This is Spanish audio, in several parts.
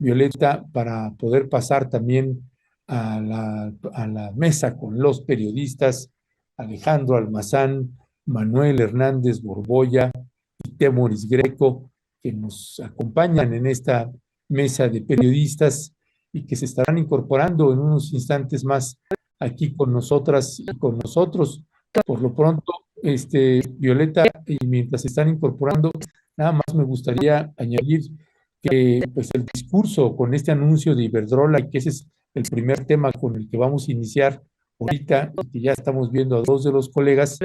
Violeta, para poder pasar también a la mesa con los periodistas Alejandro Almazán, Manuel Hernández Borboya y Temoris Greco, que nos acompañan en esta mesa de periodistas y que se estarán incorporando en unos instantes más aquí con nosotras y con nosotros. Por lo pronto, Violeta, y mientras se están incorporando, nada más me gustaría añadir que pues, el discurso con este anuncio de Iberdrola, y que ese es el primer tema con el que vamos a iniciar ahorita, y que ya estamos viendo a dos de los colegas,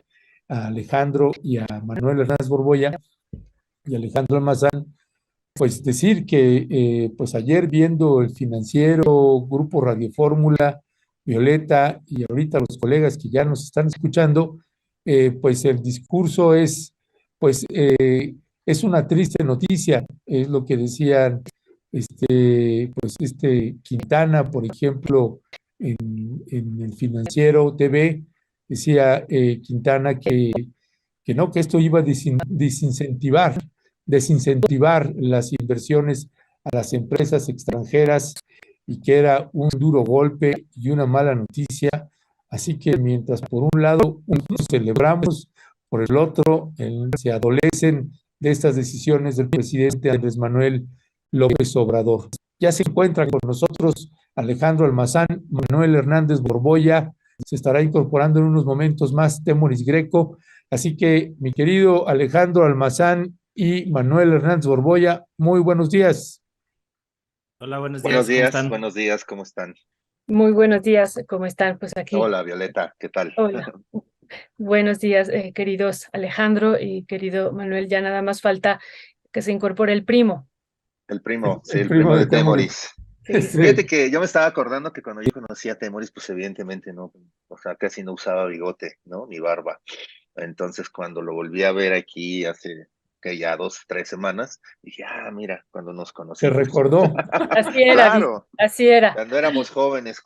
a Alejandro y a Manuel Hernández Borboya y Alejandro Almazán, pues decir que pues ayer viendo el Financiero, Grupo Radio Fórmula, Violeta y ahorita los colegas que ya nos están escuchando, pues el discurso es, pues es una triste noticia, es lo que decían pues Quintana, por ejemplo, en el Financiero TV, decía Quintana que no, que esto iba a desincentivar las inversiones a las empresas extranjeras y que era un duro golpe y una mala noticia. Así que mientras por un lado unos celebramos, por el otro se adolecen de estas decisiones del presidente Andrés Manuel López Obrador. Ya se encuentran con nosotros Alejandro Almazán, Manuel Hernández Borboya, se estará incorporando en unos momentos más Temoris Greco. Así que, mi querido Alejandro Almazán y Manuel Hernández Borboya, muy buenos días. Hola, buenos días, ¿cómo están? Buenos días, ¿cómo están? Muy buenos días, ¿cómo están? Pues aquí. Hola, Violeta, ¿qué tal? Hola. Buenos días, queridos Alejandro y querido Manuel. Ya nada más falta que se incorpore el primo. El primo, sí, El el primo primo de de Temoris. Temoris. Sí. Fíjate que yo me estaba acordando que cuando yo conocí a Temoris, pues evidentemente no, o sea, casi no usaba bigote, ¿no? Ni barba. Entonces, cuando lo volví a ver aquí hace que ya 2, 3 semanas, dije, mira, cuando nos Se conocimos. recordó. Así era, Claro, así era. cuando éramos jóvenes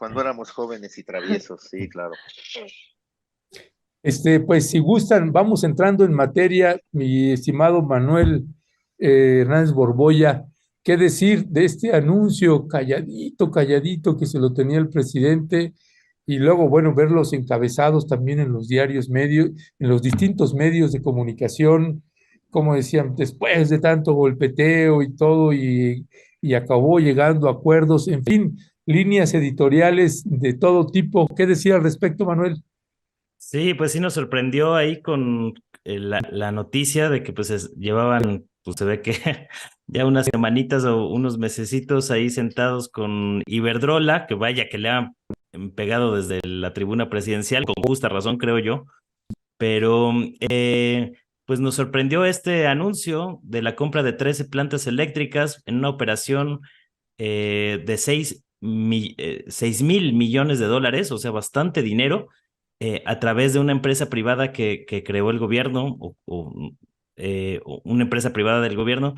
y traviesos, sí, claro. Pues si gustan, vamos entrando en materia, mi estimado Manuel Hernández Borboya. ¿Qué decir de este anuncio calladito, calladito que se lo tenía el presidente? Y luego, bueno, ver los encabezados también en los diarios medios, en los distintos medios de comunicación, como decían, después de tanto golpeteo y todo, y acabó llegando a acuerdos, en fin, líneas editoriales de todo tipo. ¿Qué decir al respecto, Manuel? Sí, pues sí nos sorprendió ahí con la noticia de que llevaban, pues se ve que ya unas semanitas o unos mesecitos ahí sentados con Iberdrola, que vaya que le han pegado desde la tribuna presidencial, con justa razón creo yo, pero pues nos sorprendió este anuncio de la compra de 13 plantas eléctricas en una operación de 6,000 millones de dólares, o sea, bastante dinero, a través de una empresa privada que creó el gobierno, o una empresa privada del gobierno,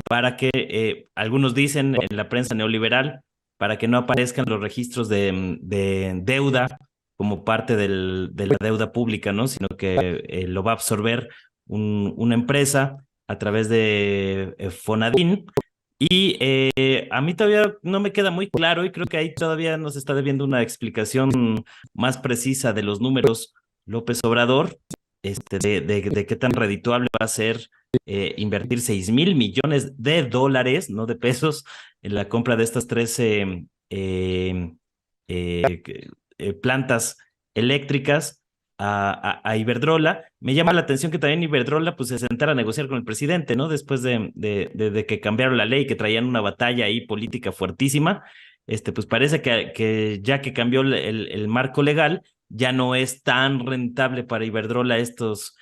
para que, algunos dicen en la prensa neoliberal, para que no aparezcan los registros de deuda como parte de la deuda pública, ¿no? Sino que lo va a absorber una empresa a través de Fonadín. Y a mí todavía no me queda muy claro y creo que ahí todavía nos está debiendo una explicación más precisa de los números López Obrador, de qué tan redituable va a ser invertir 6,000 millones de dólares, no de pesos, en la compra de estas 13 plantas eléctricas a Iberdrola. Me llama la atención que también Iberdrola pues se sentara a negociar con el presidente, ¿no? Después de que cambiaron la ley, que traían una batalla ahí política fuertísima, pues parece que ya que cambió el marco legal, ya no es tan rentable para Iberdrola estas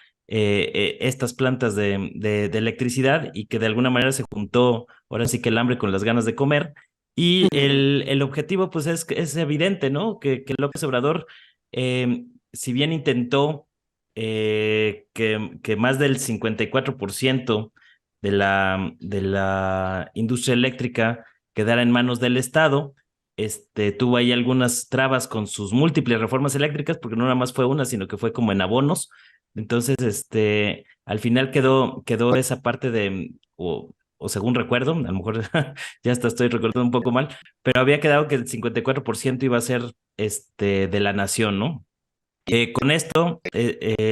plantas de electricidad, y que de alguna manera se juntó ahora sí que el hambre con las ganas de comer. Y el objetivo pues es evidente, ¿no? Que López Obrador, si bien intentó que más del 54% de la industria eléctrica quedara en manos del Estado, tuvo ahí algunas trabas con sus múltiples reformas eléctricas, porque no nada más fue una, sino que fue como en abonos. Entonces, al final quedó esa parte o o según recuerdo, a lo mejor ya hasta estoy recordando un poco mal, pero había quedado que el 54% iba a ser de la nación, ¿no? Con esto,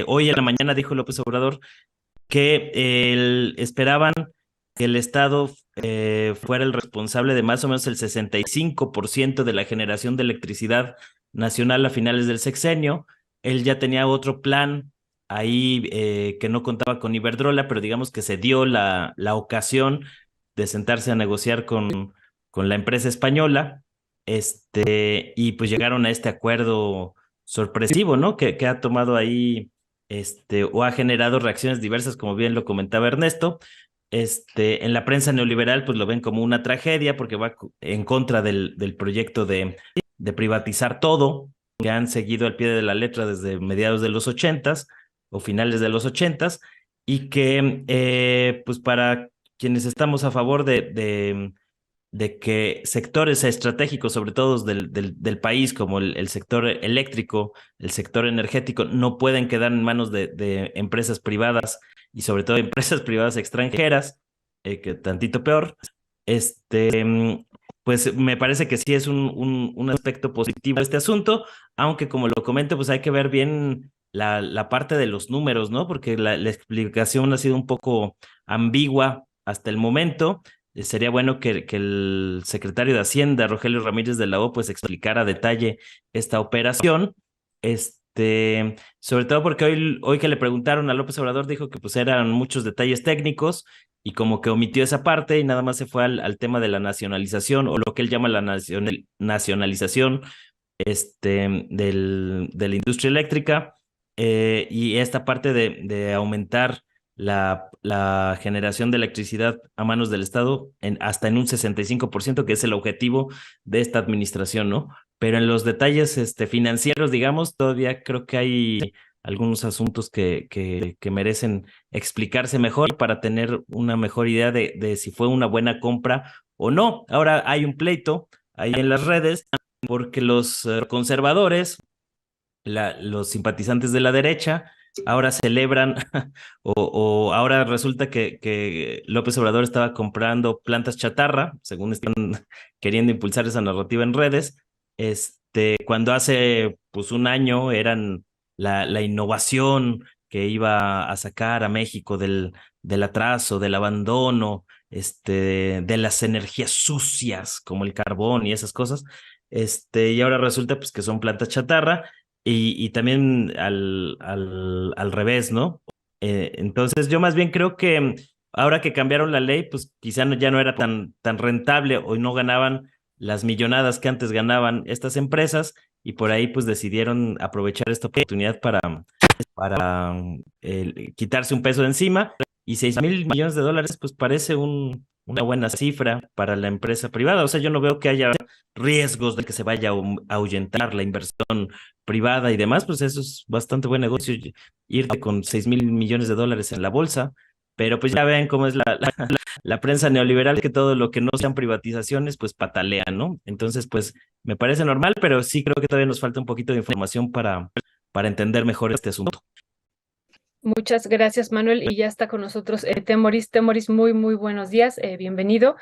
hoy en la mañana dijo López Obrador que esperaban que el Estado fuera el responsable de más o menos el 65% de la generación de electricidad nacional a finales del sexenio. Él ya tenía otro plan ahí que no contaba con Iberdrola, pero digamos que se dio la ocasión de sentarse a negociar con la empresa española, y pues llegaron a este acuerdo sorpresivo, ¿no? Que ha tomado ahí o ha generado reacciones diversas, como bien lo comentaba Ernesto. En la prensa neoliberal, pues lo ven como una tragedia porque va en contra del proyecto de privatizar todo, que han seguido al pie de la letra desde mediados de los 80s o finales de los 80s, y que, pues para quienes estamos a favor de que sectores estratégicos, sobre todo del país, como el sector eléctrico, el sector energético, no pueden quedar en manos de empresas privadas y sobre todo empresas privadas extranjeras, que tantito peor. Pues me parece que sí es un aspecto positivo de este asunto, aunque como lo comento, pues hay que ver bien la parte de los números, ¿no? Porque la explicación ha sido un poco ambigua hasta el momento. Sería bueno que el secretario de Hacienda, Rogelio Ramírez de la O, pues explicara a detalle esta operación. Sobre todo porque hoy que le preguntaron a López Obrador, dijo que pues eran muchos detalles técnicos y como que omitió esa parte y nada más se fue al tema de la nacionalización, o lo que él llama la nacionalización de la industria eléctrica, y esta parte de aumentar la generación de electricidad a manos del Estado hasta en un 65%, que es el objetivo de esta administración, ¿no? Pero en los detalles financieros, digamos, todavía creo que hay algunos asuntos que merecen explicarse mejor para tener una mejor idea de si fue una buena compra o no. Ahora hay un pleito ahí en las redes porque los conservadores, los simpatizantes de la derecha, ahora celebran o ahora resulta que López Obrador estaba comprando plantas chatarra, según están queriendo impulsar esa narrativa en redes, cuando hace pues un año eran la innovación que iba a sacar a México del atraso, del abandono, de las energías sucias como el carbón y esas cosas. Y ahora resulta pues que son plantas chatarra, y también al revés, ¿no? Entonces yo más bien creo que ahora que cambiaron la ley, pues quizá ya no era tan rentable o no ganaban las millonadas que antes ganaban estas empresas, y por ahí pues decidieron aprovechar esta oportunidad para quitarse un peso de encima, y 6,000 millones de dólares pues parece una buena cifra para la empresa privada. O sea, yo no veo que haya riesgos de que se vaya a ahuyentar la inversión privada y demás, pues eso es bastante buen negocio, irte con 6,000 millones de dólares en la bolsa. Pero pues ya ven cómo es la prensa neoliberal, que todo lo que no sean privatizaciones pues patalean, ¿no? Entonces pues me parece normal, pero sí creo que todavía nos falta un poquito de información para entender mejor este asunto. Muchas gracias, Manuel. Y ya está con nosotros Temoris. Temoris, muy, muy buenos días. Bienvenido.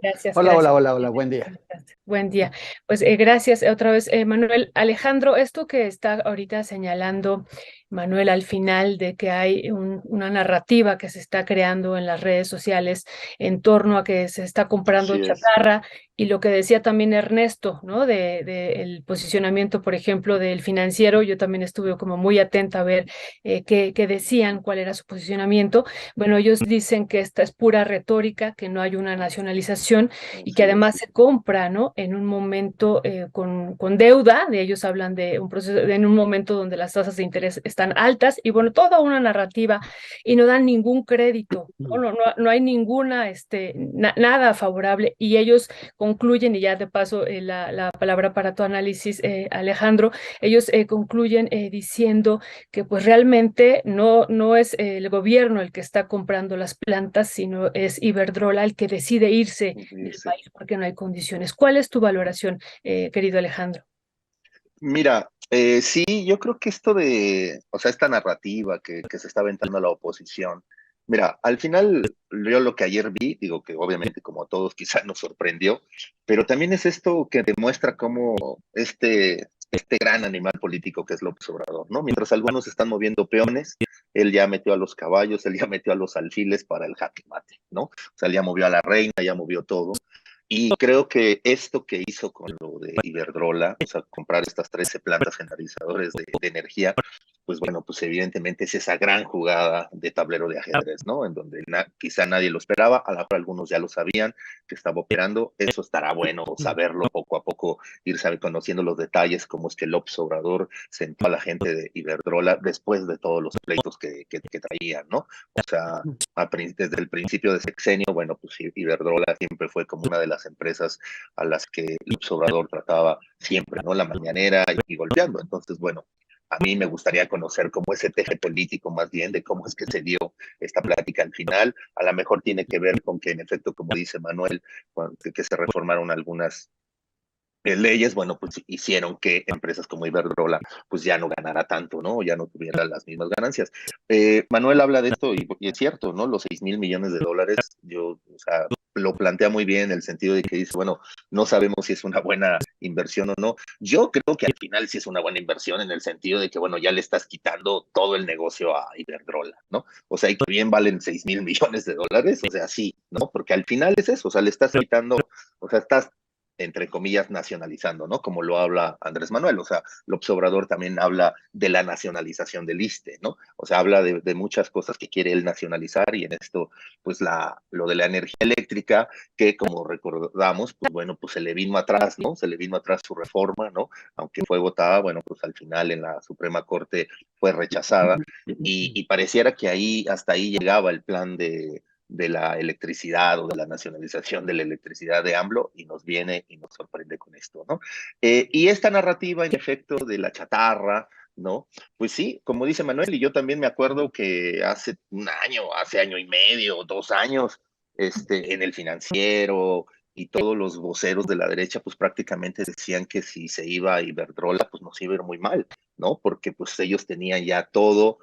Gracias, Hola, gracias. hola, buen día. Buen día. Pues gracias otra vez, Manuel. Alejandro, esto que está ahorita señalando Manuel al final, de que hay una narrativa que se está creando en las redes sociales en torno a que se está comprando chatarra, y lo que decía también Ernesto, ¿no? De el posicionamiento, por ejemplo, del Financiero. Yo también estuve como muy atenta a ver qué decían, cuál era su posicionamiento. Bueno, ellos dicen que esta es pura retórica, que no hay una nacionalización y que además se compra, ¿no? En un momento con deuda. De ellos hablan de un proceso, en un momento donde las tasas de interés están altas, y bueno, toda una narrativa, y no dan ningún crédito, no hay ninguna, nada favorable, y ellos concluyen, y ya de paso la palabra para tu análisis, Alejandro. Ellos concluyen diciendo que pues realmente no es el gobierno el que está comprando las plantas, sino es Iberdrola el que decide irse del país porque no hay condiciones. ¿Cuál es tu valoración, querido Alejandro? Mira, sí, yo creo que esto o sea, esta narrativa que se está aventando a la oposición Mira, al final yo lo que ayer vi, digo que obviamente como a todos quizás nos sorprendió, pero también es esto que demuestra cómo este gran animal político que es López Obrador, ¿no? Mientras algunos están moviendo peones, él ya metió a los caballos, él ya metió a los alfiles para el jaque mate, ¿no? O sea, él ya movió a la reina, ya movió todo. Y creo que esto que hizo con lo de Iberdrola, o sea, comprar estas 13 plantas generalizadoras de energía, pues bueno, pues evidentemente es esa gran jugada de tablero de ajedrez, ¿no? En donde quizá nadie lo esperaba, a lo mejor algunos ya lo sabían que estaba operando, eso estará bueno saberlo poco a poco, ir conociendo los detalles, cómo es que López Obrador sentó a la gente de Iberdrola después de todos los pleitos que traían, ¿no? O sea, desde el principio de sexenio, bueno, pues Iberdrola siempre fue como una de las empresas a las que López Obrador trataba siempre, ¿no? La mañanera y golpeando. Entonces, bueno, a mí me gustaría conocer cómo ese teje político más bien de cómo es que se dio esta plática al final. A lo mejor tiene que ver con que, en efecto, como dice Manuel, que se reformaron algunas leyes, bueno, pues hicieron que empresas como Iberdrola pues ya no ganara tanto, ¿no? Ya no tuviera las mismas ganancias. Manuel habla de esto y es cierto, ¿no? Los 6,000 millones de dólares, yo, o sea, lo plantea muy bien en el sentido de que dice, bueno, no sabemos si es una buena inversión o no. Yo creo que al final sí es una buena inversión en el sentido de que, bueno, ya le estás quitando todo el negocio a Iberdrola, ¿no? O sea, y que bien valen 6,000 millones de dólares, o sea, sí, ¿no? Porque al final es eso, o sea, le estás quitando, o sea, estás entre comillas, nacionalizando, ¿no? Como lo habla Andrés Manuel, o sea, López Obrador también habla de la nacionalización del ISSSTE, ¿no? O sea, habla de muchas cosas que quiere él nacionalizar y en esto, pues lo de la energía eléctrica, que como recordamos, pues bueno, pues se le vino atrás, ¿no? Se le vino atrás su reforma, ¿no? Aunque fue votada, bueno, pues al final en la Suprema Corte fue rechazada y pareciera que ahí, hasta ahí llegaba el plan de la electricidad o de la nacionalización de la electricidad de AMLO y nos viene y nos sorprende con esto, ¿no? Y esta narrativa, en efecto, de la chatarra, ¿no? Pues sí, como dice Manuel, y yo también me acuerdo que hace un año, hace año y medio, 2 años, en el Financiero y todos los voceros de la derecha, pues prácticamente decían que si se iba a Iberdrola, pues nos iba a ir muy mal, ¿no? Porque pues ellos tenían ya todo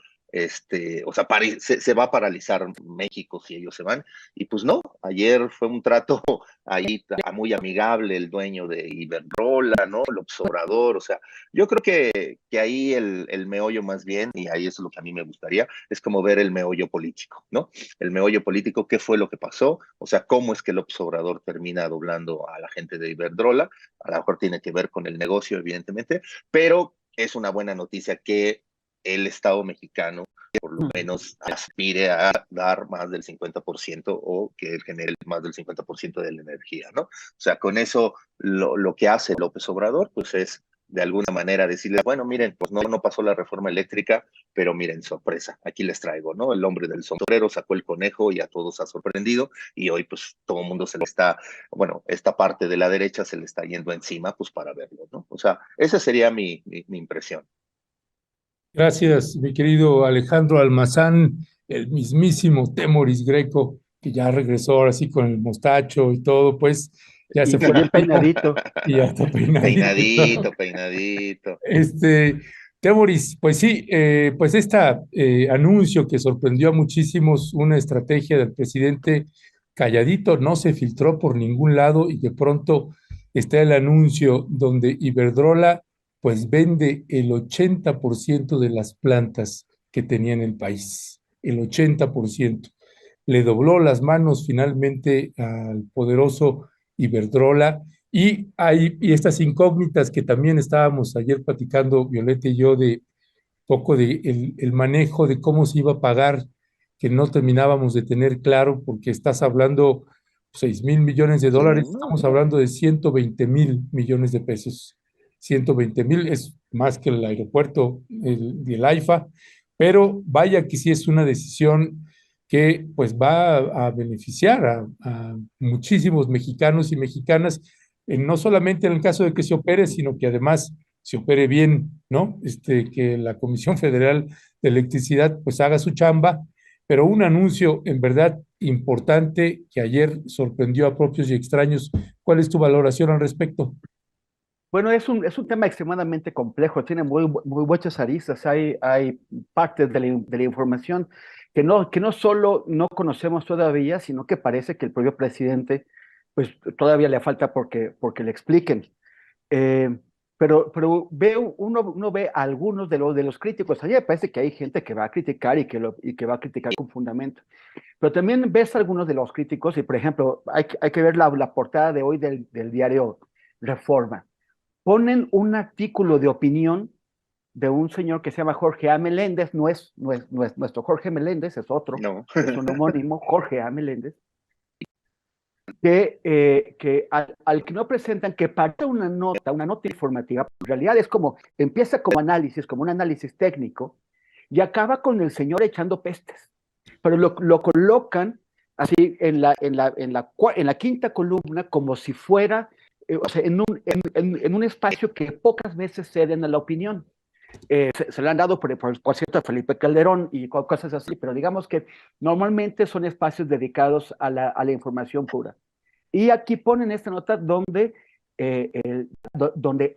o sea, se va a paralizar México si ellos se van. Y pues no, ayer fue un trato ahí muy amigable el dueño de Iberdrola, ¿no? El Obrador, o sea, yo creo que ahí el meollo más bien, y ahí es lo que a mí me gustaría, es como ver el meollo político, ¿no? El meollo político, ¿qué fue lo que pasó? O sea, ¿cómo es que el Obrador termina doblando a la gente de Iberdrola? A lo mejor tiene que ver con el negocio, evidentemente, pero es una buena noticia que el Estado mexicano por lo menos aspire a dar más del 50% o que él genere más del 50% de la energía, ¿no? O sea, con eso lo que hace López Obrador, pues es de alguna manera decirles, bueno, miren, pues no pasó la reforma eléctrica, pero miren, sorpresa, aquí les traigo, ¿no? El hombre del sombrero sacó el conejo y a todos ha sorprendido y hoy pues todo el mundo se le está, bueno, esta parte de la derecha se le está yendo encima pues para verlo, ¿no? O sea, esa sería mi impresión. Gracias, mi querido Alejandro Almazán, el mismísimo Temoris Greco, que ya regresó ahora sí con el mostacho y todo, pues ya Y se fue bien peinadito. y ya está peinadito y Peinadito, todo. peinadito. Temoris, pues sí, pues este anuncio que sorprendió a muchísimos, una estrategia del presidente calladito, no se filtró por ningún lado y de pronto está el anuncio donde Iberdrola pues vende el 80% de las plantas que tenía en el país, el 80%. Le dobló las manos finalmente al poderoso Iberdrola y estas incógnitas que también estábamos ayer platicando, Violeta y yo, de poco de el manejo de cómo se iba a pagar, que no terminábamos de tener claro, porque estás hablando 6,000 millones de dólares, No, estamos hablando de 120,000 millones de pesos. 120,000 es más que el aeropuerto del AIFA, pero vaya que sí es una decisión que pues va a beneficiar a muchísimos mexicanos y mexicanas, no solamente en el caso de que se opere, sino que además se opere bien, ¿no? Que la Comisión Federal de Electricidad pues haga su chamba, pero un anuncio en verdad importante que ayer sorprendió a propios y extraños. ¿Cuál es tu valoración al respecto? Bueno, es un tema extremadamente complejo, tiene muy muchas aristas, hay partes de la información que no solo no conocemos todavía, sino que parece que el propio presidente, pues todavía le falta porque le expliquen. Pero uno ve a algunos de los críticos. A mí me parece que hay gente que va a criticar y que va a criticar con fundamento. Pero también ves a algunos de los críticos, y por ejemplo, hay que ver la portada de hoy del diario Reforma. Ponen un artículo de opinión de un señor que se llama Jorge A. Meléndez, no es nuestro Jorge Meléndez, es otro, No. es un homónimo, Jorge A. Meléndez, que al que no presentan, que parte una nota informativa, en realidad es como, empieza como análisis, como un análisis técnico, y acaba con el señor echando pestes, pero lo colocan así en la quinta columna como si fuera, o sea, en un espacio que pocas veces ceden a la opinión. Se le han dado, por cierto, a Felipe Calderón y cosas así, pero digamos que normalmente son espacios dedicados a la información pura. Y aquí ponen esta nota donde, donde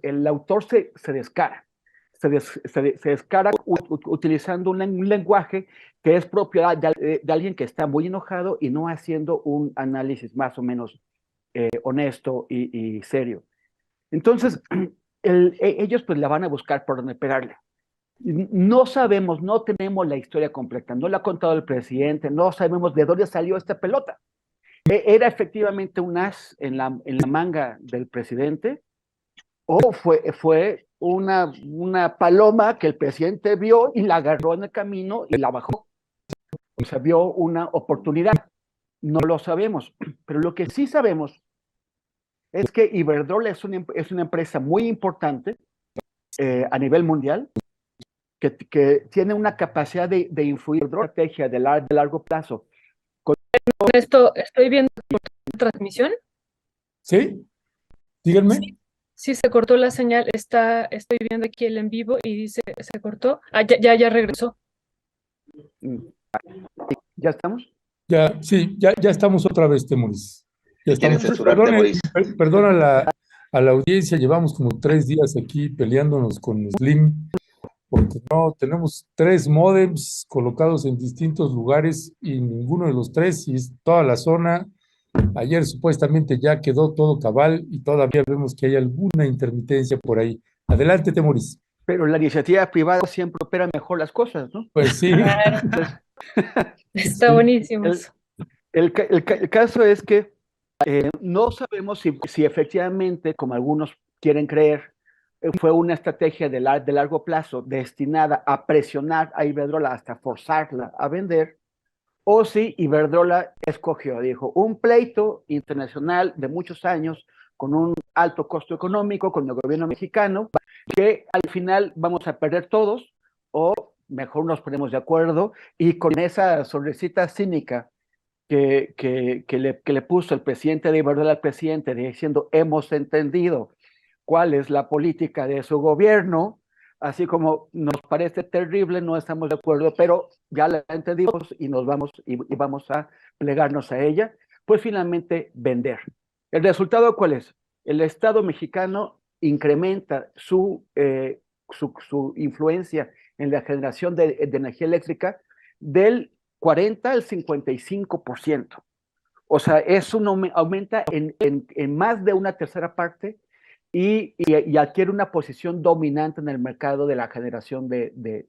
el autor se descara. Se descara utilizando un lenguaje que es propio de alguien que está muy enojado y no haciendo un análisis más o menos honesto y serio. Entonces, ellos pues la van a buscar por donde pegarle. No sabemos, no tenemos la historia completa, no la ha contado el presidente, no sabemos de dónde salió esta pelota. ¿Era efectivamente un as en la manga del presidente o fue una paloma que el presidente vio y la agarró en el camino y la bajó? O sea, vio una oportunidad. No lo sabemos, pero lo que sí sabemos es que Iberdrola es una empresa muy importante a nivel mundial, que tiene una capacidad de influir en la estrategia de largo plazo. Esto estoy viendo la transmisión. ¿Sí? Díganme. Sí, se cortó la señal. Estoy viendo aquí el en vivo y dice, se cortó. Ah, ya regresó. ¿Ya estamos? Ya, sí, ya estamos otra vez, Temoris. Ya Quieren estamos. censurar, Temoris. Perdona a la audiencia, llevamos como 3 días aquí peleándonos con Slim, porque no, tenemos 3 módems colocados en distintos lugares y ninguno de los tres, y es toda la zona. Ayer supuestamente ya quedó todo cabal y todavía vemos que hay alguna intermitencia por ahí. Adelante, Temoris. Pero la iniciativa privada siempre opera mejor las cosas, ¿no? Pues sí. Claro. Está buenísimo. El caso es que no sabemos si efectivamente, como algunos quieren creer, fue una estrategia de largo plazo destinada a presionar a Iberdrola hasta forzarla a vender, o si Iberdrola dijo, un pleito internacional de muchos años con un alto costo económico con el gobierno mexicano, que al final vamos a perder todos, o mejor nos ponemos de acuerdo, y con esa sonrisita cínica que le puso el presidente de Iberdrola al presidente, diciendo, hemos entendido cuál es la política de su gobierno, así como nos parece terrible, no estamos de acuerdo, pero ya la entendimos y vamos a plegarnos a ella, pues finalmente vender. ¿El resultado cuál es? El Estado mexicano incrementa su influencia en la generación de energía eléctrica del 40 al 55%. O sea, aumenta en más de una tercera parte y adquiere una posición dominante en el mercado de la generación de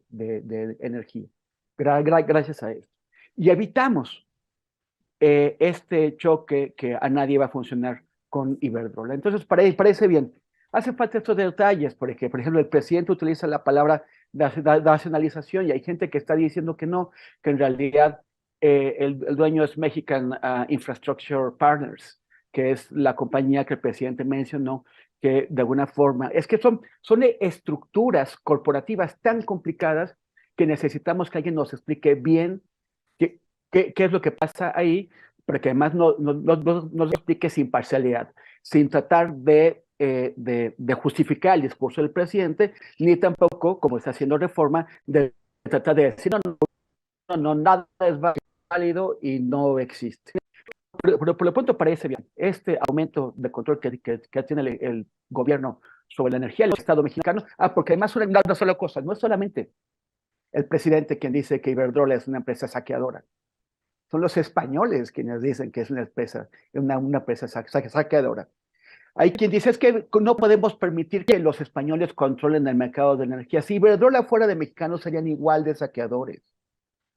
energía. Gracias a esto. Y evitamos este choque que a nadie va a funcionar con Iberdrola. Entonces, parece bien. Hace falta estos detalles, porque, por ejemplo, el presidente utiliza la palabra nacionalización y hay gente que está diciendo que no, que en realidad el dueño es Mexican Infrastructure Partners, que es la compañía que el presidente mencionó, que de alguna forma, es que son estructuras corporativas tan complicadas que necesitamos que alguien nos explique bien qué es lo que pasa ahí, pero que además nos explique sin parcialidad, sin tratar de justificar el discurso del presidente, ni tampoco, como está haciendo Reforma, de tratar de decir, no, nada es válido y no existe. Pero por lo pronto parece bien. Este aumento de control que tiene el gobierno sobre la energía del Estado mexicano, porque además una sola cosa, no es solamente el presidente quien dice que Iberdrola es una empresa saqueadora. Son los españoles quienes dicen que es una empresa saqueadora. Hay quien dice es que no podemos permitir que los españoles controlen el mercado de energía. Si Iberdrola fuera de mexicanos serían igual de saqueadores.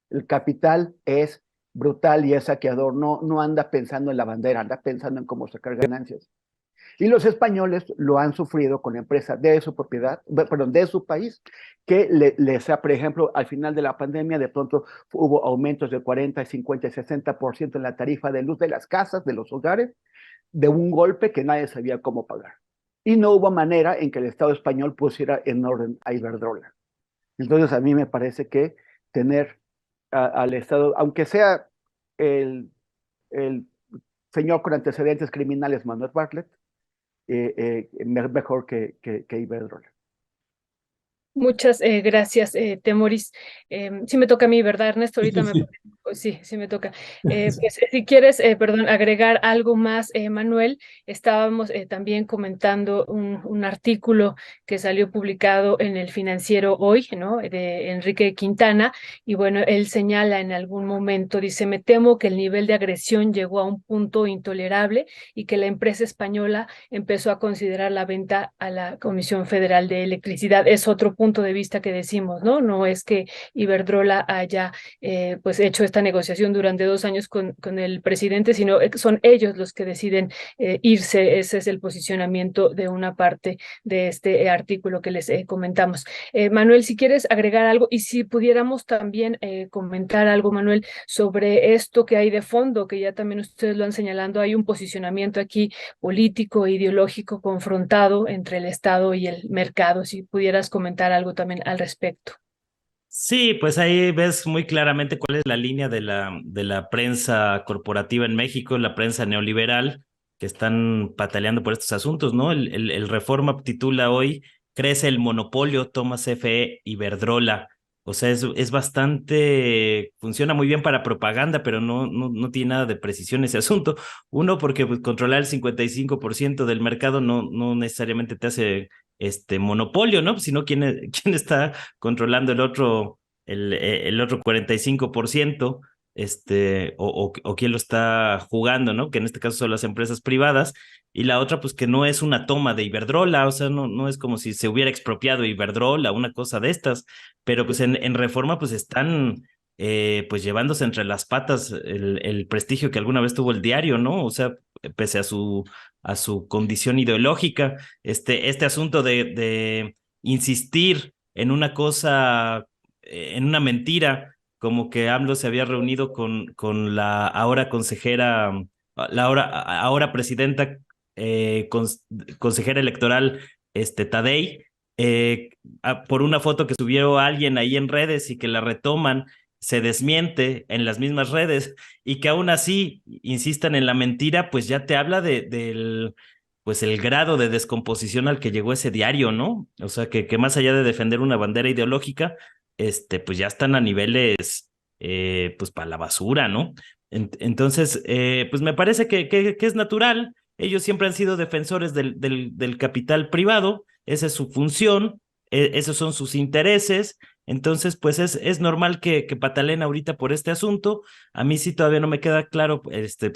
El capital es brutal y es saqueador, no anda pensando en la bandera, anda pensando en cómo sacar ganancias. Y los españoles lo han sufrido con empresas de su propiedad, perdón, de su país, que por ejemplo, al final de la pandemia, de pronto hubo aumentos del 40, 50 y 60% en la tarifa de luz de las casas, de los hogares, de un golpe que nadie sabía cómo pagar. Y no hubo manera en que el Estado español pusiera en orden a Iberdrola. Entonces, a mí me parece que tener al Estado, aunque sea el señor con antecedentes criminales Manuel Bartlett, mejor que Iberdrola. Muchas gracias, Temoris. Sí me toca a mí, ¿verdad, Ernesto? Sí, Ahorita sí, sí me toca. Pues, si quieres, perdón, agregar algo más, Manuel, estábamos también comentando un artículo que salió publicado en el Financiero hoy, ¿no? De Enrique Quintana, y bueno, él señala en algún momento, dice, me temo que el nivel de agresión llegó a un punto intolerable y que la empresa española empezó a considerar la venta a la Comisión Federal de Electricidad. Es otro punto de vista que decimos, ¿no? No es que Iberdrola haya pues hecho esta negociación durante 2 años con el presidente, sino son ellos los que deciden irse. Ese es el posicionamiento de una parte de este artículo que les comentamos. Manuel, si quieres agregar algo y si pudiéramos también comentar algo, Manuel, sobre esto que hay de fondo, que ya también ustedes lo han señalado, hay un posicionamiento aquí político e ideológico confrontado entre el Estado y el mercado. Si pudieras comentar algo también al respecto. Sí, pues ahí ves muy claramente cuál es la línea de la prensa corporativa en México, la prensa neoliberal, que están pataleando por estos asuntos, ¿no? El Reforma titula hoy, crece el monopolio, toma CFE, Iberdrola. O sea, es bastante, funciona muy bien para propaganda, pero no tiene nada de precisión ese asunto. Uno, porque pues, controlar el 55% del mercado no necesariamente te hace monopolio, ¿no? Sino quién está controlando el otro 45%, o quién lo está jugando, ¿no? Que en este caso son las empresas privadas, y la otra, pues que no es una toma de Iberdrola, o sea, no es como si se hubiera expropiado Iberdrola, una cosa de estas, pero pues en Reforma, pues están pues llevándose entre las patas el prestigio que alguna vez tuvo el diario, ¿no? O sea, pese a su condición ideológica, este asunto de insistir en una cosa, en una mentira, como que AMLO se había reunido con la ahora consejera, ahora presidenta, consejera electoral, Tadei, por una foto que subió alguien ahí en redes y que la retoman, se desmiente en las mismas redes y que aún así insistan en la mentira, pues ya te habla del pues el grado de descomposición al que llegó ese diario, ¿no? O sea, que más allá de defender una bandera ideológica, pues ya están a niveles, pues para la basura, ¿no? Entonces, pues me parece que es natural. Ellos siempre han sido defensores del capital privado, esa es su función, esos son sus intereses. Entonces, pues es normal que pataleen ahorita por este asunto. A mí sí todavía no me queda claro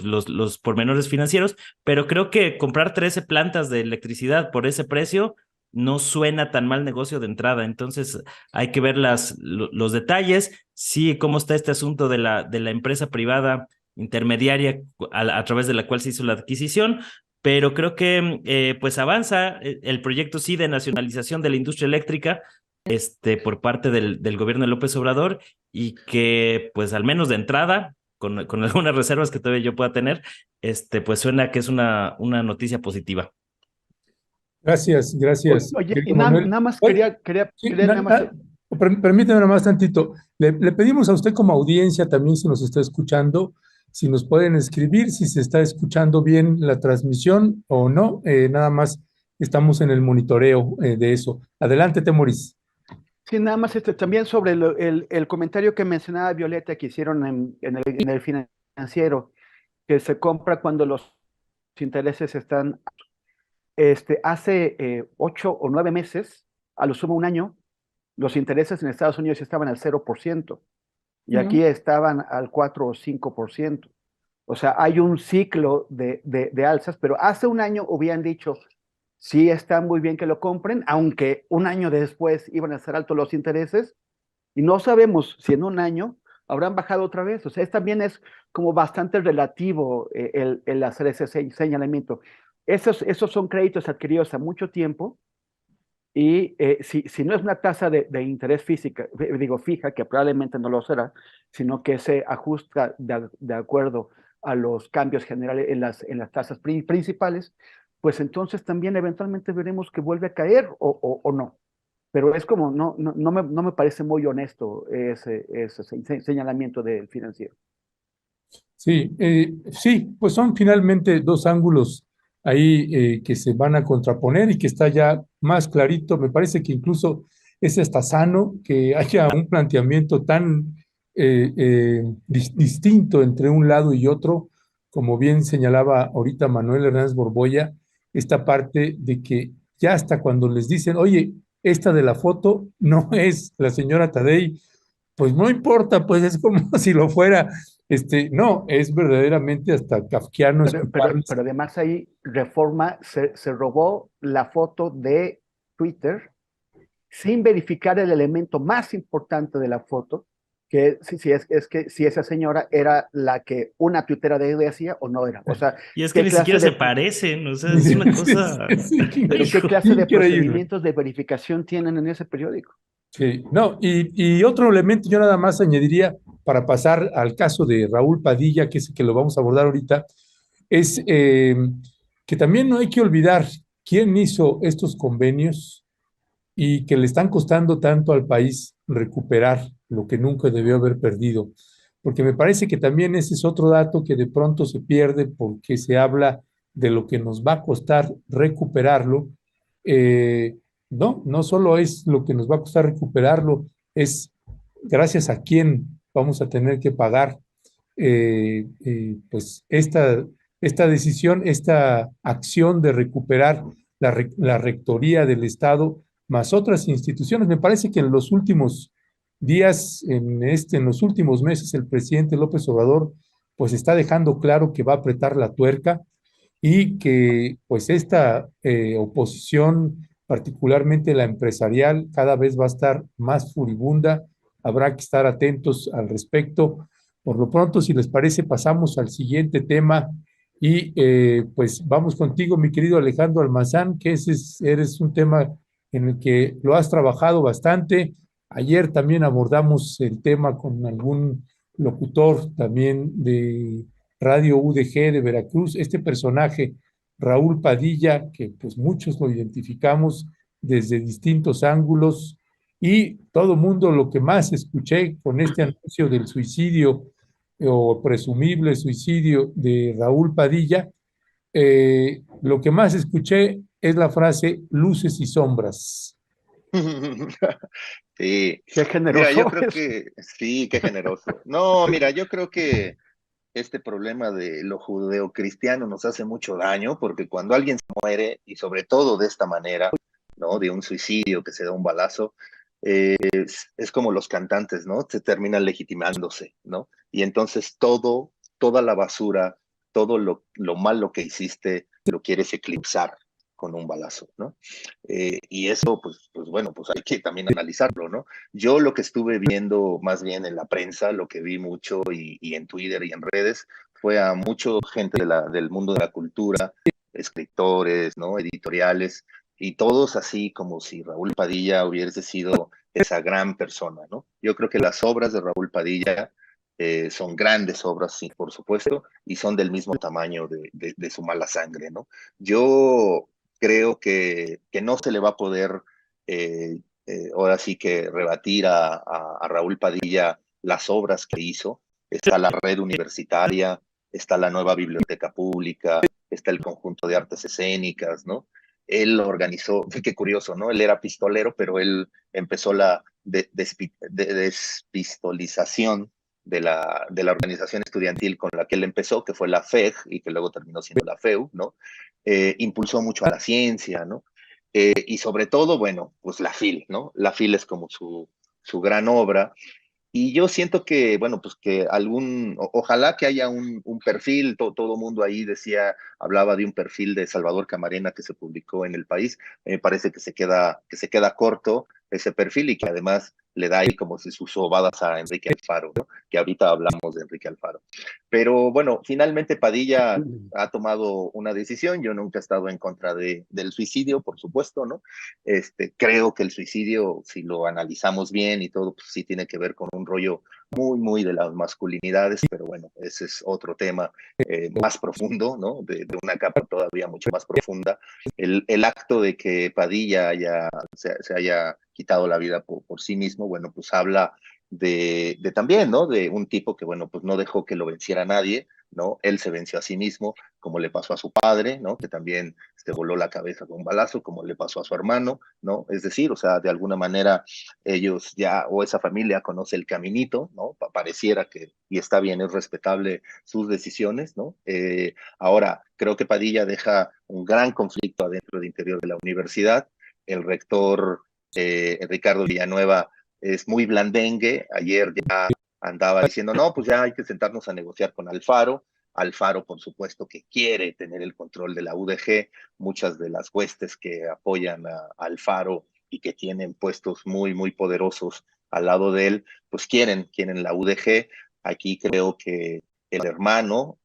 los pormenores financieros, pero creo que comprar 13 plantas de electricidad por ese precio no suena tan mal negocio de entrada. Entonces hay que ver los detalles. Sí, cómo está este asunto de la empresa privada intermediaria a través de la cual se hizo la adquisición, pero creo que pues avanza el proyecto sí de nacionalización de la industria eléctrica por parte del gobierno de López Obrador, y que pues al menos de entrada, con algunas reservas que todavía yo pueda tener, pues suena que es una noticia positiva. gracias, gracias, Oye, y querido Manuel. nada más Oye, quería sí, nada más. permíteme nomás tantito. Le pedimos a usted como audiencia también, si nos está escuchando, si nos pueden escribir, si se está escuchando bien la transmisión o no. Nada más estamos en el monitoreo de eso. Adelante, Temoris. Sí, nada más también sobre el comentario que mencionaba Violeta que hicieron en el Financiero, que se compra cuando los intereses están, hace 8 o 9 meses, a lo sumo un año, los intereses en Estados Unidos estaban al 0%, y Ujú. aquí estaban al 4 o 5%. O sea, hay un ciclo de alzas, pero hace un año hubieran dicho, sí está muy bien que lo compren, aunque un año después iban a ser altos los intereses, y no sabemos si en un año habrán bajado otra vez. O sea, también es como bastante relativo el hacer ese señalamiento. Esos son créditos adquiridos a mucho tiempo, y si no es una tasa de interés fija, que probablemente no lo será, sino que se ajusta de acuerdo a los cambios generales en las tasas principales, pues entonces también eventualmente veremos que vuelve a caer o no. Pero es como, no me parece muy honesto ese señalamiento del financiero. Sí, sí, pues son finalmente dos ángulos ahí que se van a contraponer y que está ya más clarito. Me parece que incluso es hasta sano que haya un planteamiento tan distinto entre un lado y otro, como bien señalaba ahorita Manuel Hernández Borboya, esta parte de que ya hasta cuando les dicen, oye, esta de la foto no es la señora Tadei, pues no importa, pues es como si lo fuera. No, es verdaderamente hasta kafkiano Pero además ahí Reforma se robó la foto de Twitter sin verificar el elemento más importante de la foto, que es que si esa señora era la que una tuitera de él decía o no era. O sea, Y es que ¿qué ni clase siquiera se de, parecen, o sea, es una cosa, pero qué hijo. clase de increíble. procedimientos de verificación tienen en ese periódico? Sí, no, y otro elemento yo nada más añadiría para pasar al caso de Raúl Padilla, que es el que lo vamos a abordar ahorita, es que también no hay que olvidar quién hizo estos convenios y que le están costando tanto al país recuperar lo que nunca debió haber perdido. Porque me parece que también ese es otro dato que de pronto se pierde porque se habla de lo que nos va a costar recuperarlo. No, no solo es lo que nos va a costar recuperarlo, es gracias a quién vamos a tener que pagar pues esta decisión, esta acción de recuperar la rectoría del Estado más otras instituciones. Me parece que en los últimos días, en los últimos meses, el presidente López Obrador pues está dejando claro que va a apretar la tuerca y que pues esta oposición, particularmente la empresarial, cada vez va a estar más furibunda. Habrá que estar atentos al respecto. Por lo pronto, si les parece, pasamos al siguiente tema y pues vamos contigo, mi querido Alejandro Almazán, que eres un tema en el que lo has trabajado bastante. Ayer también abordamos el tema con algún locutor también de Radio UDG de Veracruz, este personaje, Raúl Padilla, que pues muchos lo identificamos desde distintos ángulos y todo mundo lo que más escuché con este anuncio del suicidio o presumible suicidio de Raúl Padilla, lo que más escuché es la frase luces y sombras. Sí, Qué mira, yo generoso creo es. que sí, qué generoso. No, mira, yo creo que este problema de lo judeocristiano nos hace mucho daño porque cuando alguien se muere, y sobre todo de esta manera, ¿no? De un suicidio que se da un balazo, es como los cantantes, ¿no? Se terminan legitimándose, ¿no? Y entonces toda la basura, todo lo malo que hiciste, lo quieres eclipsar con un balazo, ¿no? Y eso, pues bueno, pues hay que también analizarlo, ¿no? Yo lo que estuve viendo más bien en la prensa, lo que vi mucho y en Twitter y en redes, fue a mucha gente del mundo de la cultura, escritores, ¿no? Editoriales, y todos así como si Raúl Padilla hubiese sido esa gran persona, ¿no? Yo creo que las obras de Raúl Padilla son grandes obras, sí, por supuesto, y son del mismo tamaño de su mala sangre, ¿no? Yo creo que no se le va a poder ahora sí que rebatir a Raúl Padilla las obras que hizo. Está la red universitaria, está la nueva biblioteca pública, está el conjunto de artes escénicas, ¿no? Él organizó, qué curioso, ¿no? Él era pistolero, pero él empezó la despistolización de la organización estudiantil con la que él empezó, que fue la FEG y que luego terminó siendo la FEU, ¿no? Impulsó mucho a la ciencia, ¿no? y sobre todo, bueno, pues la FIL, ¿no? La FIL es como su gran obra. Y yo siento que, bueno, pues que ojalá que haya un perfil, todo mundo ahí hablaba de un perfil de Salvador Camarena que se publicó en El País. Me parece que se queda corto ese perfil y que además le da ahí como si sus sobadas a Enrique Alfaro, ¿no? Que ahorita hablamos de Enrique Alfaro. Pero bueno, finalmente Padilla ha tomado una decisión. Yo nunca he estado en contra del suicidio, por supuesto, ¿no? Creo que el suicidio, si lo analizamos bien y todo, pues sí tiene que ver con un rollo muy, muy de las masculinidades, pero bueno, ese es otro tema más profundo, ¿no? De una capa todavía mucho más profunda. El acto de que Padilla se haya quitado la vida por sí mismo, bueno, pues habla de también, ¿no? De un tipo que, bueno, pues no dejó que lo venciera nadie, ¿no? Él se venció a sí mismo, como le pasó a su padre, ¿no? Que también se voló la cabeza con un balazo, como le pasó a su hermano, ¿no? Es decir, o sea, de alguna manera ellos ya, o esa familia conoce el caminito, ¿no? Pareciera que, y está bien, es respetable sus decisiones, ¿no? Ahora, creo que Padilla deja un gran conflicto adentro del interior de la universidad. El rector Ricardo Villanueva es muy blandengue. Ayer ya andaba diciendo, no, pues ya hay que sentarnos a negociar con Alfaro. Alfaro, por supuesto, que quiere tener el control de la UDG. Muchas de las huestes que apoyan a Alfaro y que tienen puestos muy, muy poderosos al lado de él, pues quieren la UDG. Aquí creo que el hermano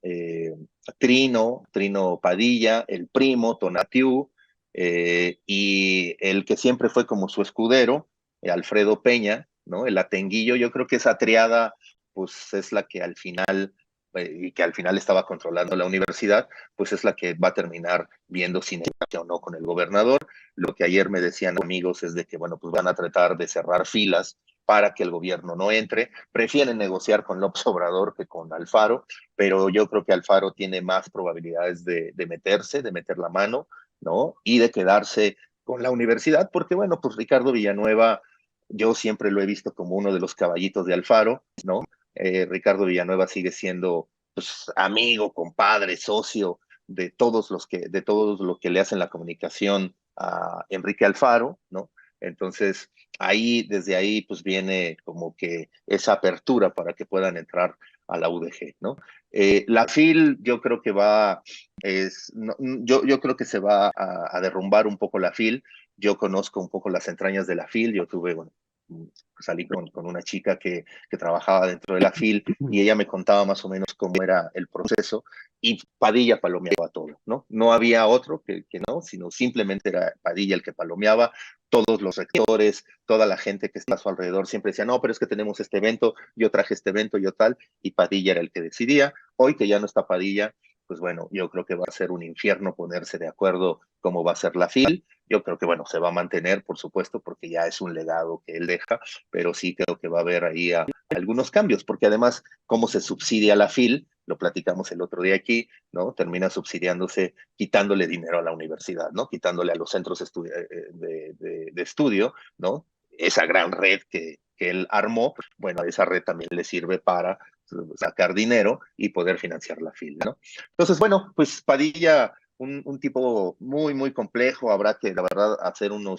Trino Padilla, el primo Tonatiu, y el que siempre fue como su escudero, Alfredo Peña, ¿no? El Atenguillo. Yo creo que esa triada, pues es la que al final, y que al final estaba controlando la universidad, pues es la que va a terminar viendo si negocia o no con el gobernador. Lo que ayer me decían amigos es de que, bueno, pues van a tratar de cerrar filas para que el gobierno no entre. Prefieren negociar con López Obrador que con Alfaro, pero yo creo que Alfaro tiene más probabilidades de meter la mano, ¿no? Y de quedarse con la universidad, porque bueno, pues Ricardo Villanueva, yo siempre lo he visto como uno de los caballitos de Alfaro, ¿no? Ricardo Villanueva sigue siendo, pues, amigo, compadre, socio de todos los que le hacen la comunicación a Enrique Alfaro, ¿no? Entonces, desde ahí, pues viene como que esa apertura para que puedan entrar a la UDG, ¿no? La FIL, yo creo que yo creo que se va a derrumbar un poco la FIL. Yo conozco un poco las entrañas de la FIL. Yo salí con una chica que trabajaba dentro de la FIL y ella me contaba más o menos cómo era el proceso, y Padilla palomeaba todo, ¿no? No había otro que no, sino simplemente era Padilla el que palomeaba. Todos los rectores, toda la gente que está a su alrededor siempre decía, no, pero es que tenemos este evento, yo traje este evento, yo tal, y Padilla era el que decidía. Hoy que ya no está Padilla, pues bueno, yo creo que va a ser un infierno ponerse de acuerdo cómo va a ser la FIL. Yo creo que, bueno, se va a mantener, por supuesto, porque ya es un legado que él deja, pero sí creo que va a haber ahí algunos cambios, porque además, cómo se subsidia la FIL, lo platicamos el otro día aquí, ¿no? Termina subsidiándose, quitándole dinero a la universidad, ¿no? Quitándole a los centros de estudio, ¿no? Esa gran red que él armó, bueno, esa red también le sirve para sacar dinero y poder financiar la FIL, ¿no? Entonces, bueno, pues Padilla, un tipo muy, muy complejo. Habrá que, la verdad, hacer un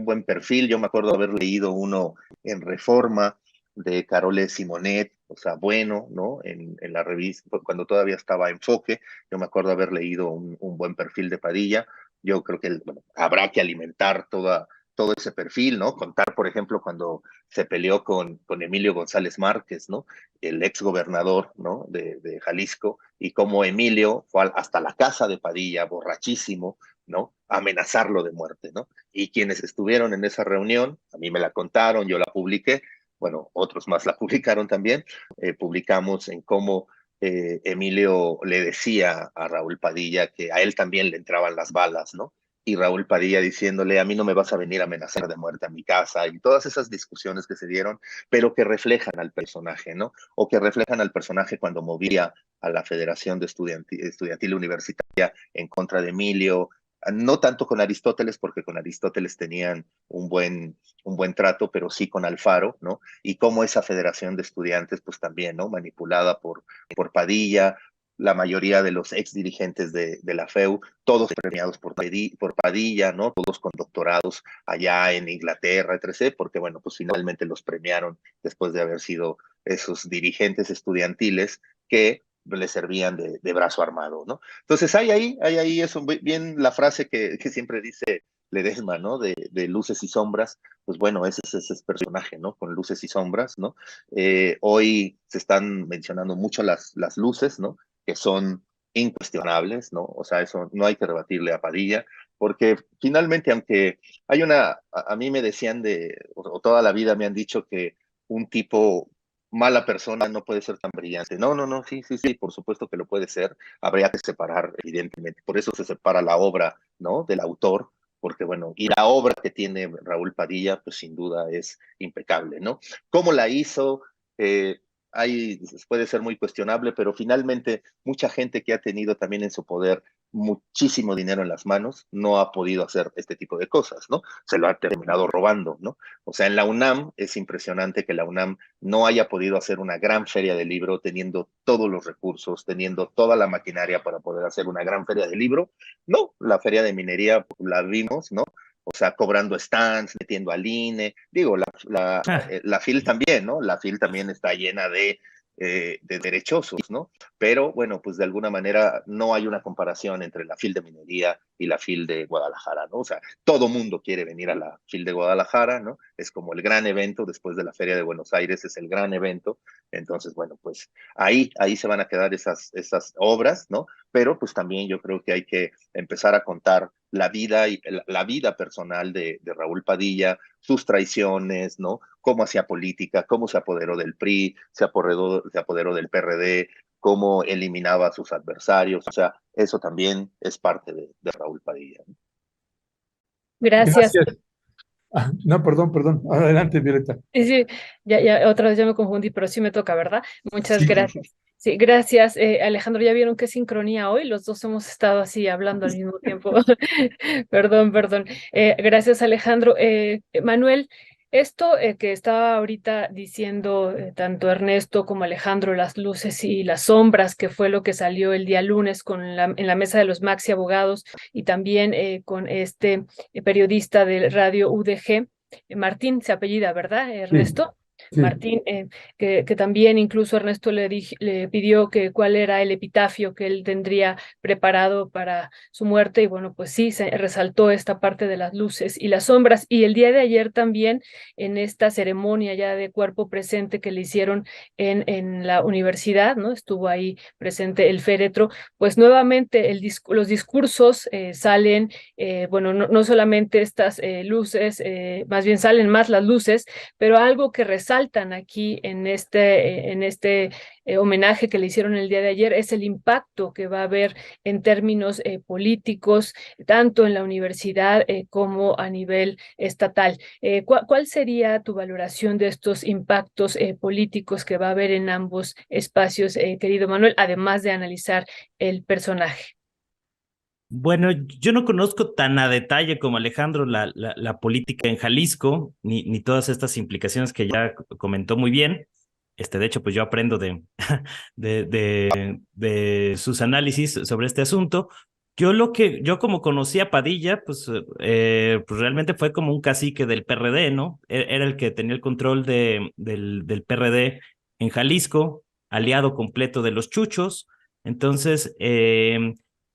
buen perfil. Yo me acuerdo haber leído uno en Reforma de Carole Simonet, o sea, bueno, ¿no? En la revista, cuando todavía estaba Enfoque, yo me acuerdo haber leído un buen perfil de Padilla. Yo creo que, bueno, habrá que alimentar todo ese perfil, ¿no? Contar, por ejemplo, cuando se peleó con Emilio González Márquez, ¿no? El ex gobernador, ¿no? De Jalisco, y cómo Emilio fue hasta la casa de Padilla, borrachísimo, ¿no? A amenazarlo de muerte, ¿no? Y quienes estuvieron en esa reunión, a mí me la contaron, yo la publiqué, bueno, otros más la publicaron también. Publicamos en cómo Emilio le decía a Raúl Padilla que a él también le entraban las balas, ¿no? Y Raúl Padilla diciéndole, a mí no me vas a venir a amenazar de muerte a mi casa, y todas esas discusiones que se dieron, pero que reflejan al personaje, ¿no? O que reflejan al personaje cuando movía a la Federación de Estudiantil Universitaria en contra de Emilio, no tanto con Aristóteles, porque con Aristóteles tenían un buen trato, pero sí con Alfaro, ¿no? Y cómo esa Federación de Estudiantes, pues también, ¿no? Manipulada por Padilla, la mayoría de los ex dirigentes de la FEU, todos premiados por Padilla, ¿no? Todos con doctorados allá en Inglaterra, etc., porque, bueno, pues finalmente los premiaron después de haber sido esos dirigentes estudiantiles que le servían de brazo armado, ¿no? Entonces hay ahí eso, bien la frase que siempre dice Ledesma, ¿no? De luces y sombras, pues bueno, ese es ese personaje, ¿no? Con luces y sombras, ¿no? Hoy se están mencionando mucho las luces, ¿no? Que son incuestionables, ¿no? O sea, eso no hay que rebatirle a Padilla, porque finalmente, aunque hay a mí me decían o toda la vida me han dicho que un tipo mala persona no puede ser tan brillante. No, no, no, sí, por supuesto que lo puede ser. Habría que separar, evidentemente. Por eso se separa la obra, ¿no? Del autor, porque bueno, y la obra que tiene Raúl Padilla, pues sin duda es impecable, ¿no? ¿Cómo la hizo? Ahí puede ser muy cuestionable, pero finalmente mucha gente que ha tenido también en su poder muchísimo dinero en las manos no ha podido hacer este tipo de cosas, ¿no? Se lo ha terminado robando, ¿no? O sea, en la UNAM es impresionante que la UNAM no haya podido hacer una gran feria de libro teniendo todos los recursos, teniendo toda la maquinaria para poder hacer una gran feria de libro. No, la feria de minería la vimos, ¿no? O sea, cobrando stands, metiendo al INE. Digo, la FIL también, ¿no? La FIL también está llena de derechosos, ¿no? Pero bueno, pues de alguna manera no hay una comparación entre la FIL de minería y la FIL de Guadalajara, ¿no? O sea, todo mundo quiere venir a la FIL de Guadalajara, ¿no? Es como el gran evento, después de la Feria de Buenos Aires es el gran evento. Entonces, bueno, pues ahí se van a quedar esas obras, ¿no? Pero pues también yo creo que hay que empezar a contar la vida personal de Raúl Padilla, sus traiciones, ¿no? Cómo hacía política, cómo se apoderó del PRI, se apoderó del PRD, cómo eliminaba a sus adversarios. O sea, eso también es parte de Raúl Padilla, ¿no? Gracias. Gracias. No, perdón. Adelante, Violeta. Sí, ya otra vez ya me confundí, pero sí me toca, ¿verdad? Muchas Sí. gracias. Sí, gracias, Alejandro. ¿Ya vieron qué sincronía hoy? Los dos hemos estado así hablando al mismo tiempo. Perdón. Gracias, Alejandro. Manuel, esto que estaba ahorita diciendo tanto Ernesto como Alejandro, las luces y las sombras, que fue lo que salió el día lunes en la mesa de los Maxi Abogados y también con este periodista de Radio UDG. Martín se apellida, ¿verdad, Ernesto? Sí. Martín, que también incluso Ernesto le pidió que cuál era el epitafio que él tendría preparado para su muerte, y bueno, pues sí, se resaltó esta parte de las luces y las sombras. Y el día de ayer también, en esta ceremonia ya de cuerpo presente que le hicieron en la universidad, ¿no? Estuvo ahí presente el féretro, pues nuevamente los discursos salen, bueno, no solamente estas luces, más bien salen más las luces, pero algo que resaltan aquí en este homenaje que le hicieron el día de ayer es el impacto que va a haber en términos políticos, tanto en la universidad como a nivel estatal. ¿Cuál sería tu valoración de estos impactos políticos que va a haber en ambos espacios, querido Manuel, además de analizar el personaje? Bueno, yo no conozco tan a detalle como Alejandro la política en Jalisco, ni todas estas implicaciones que ya comentó muy bien. De hecho, pues yo aprendo de sus análisis sobre este asunto. Yo como conocí a Padilla, pues realmente fue como un cacique del PRD, ¿no? Era el que tenía el control del PRD en Jalisco, aliado completo de los chuchos. Entonces,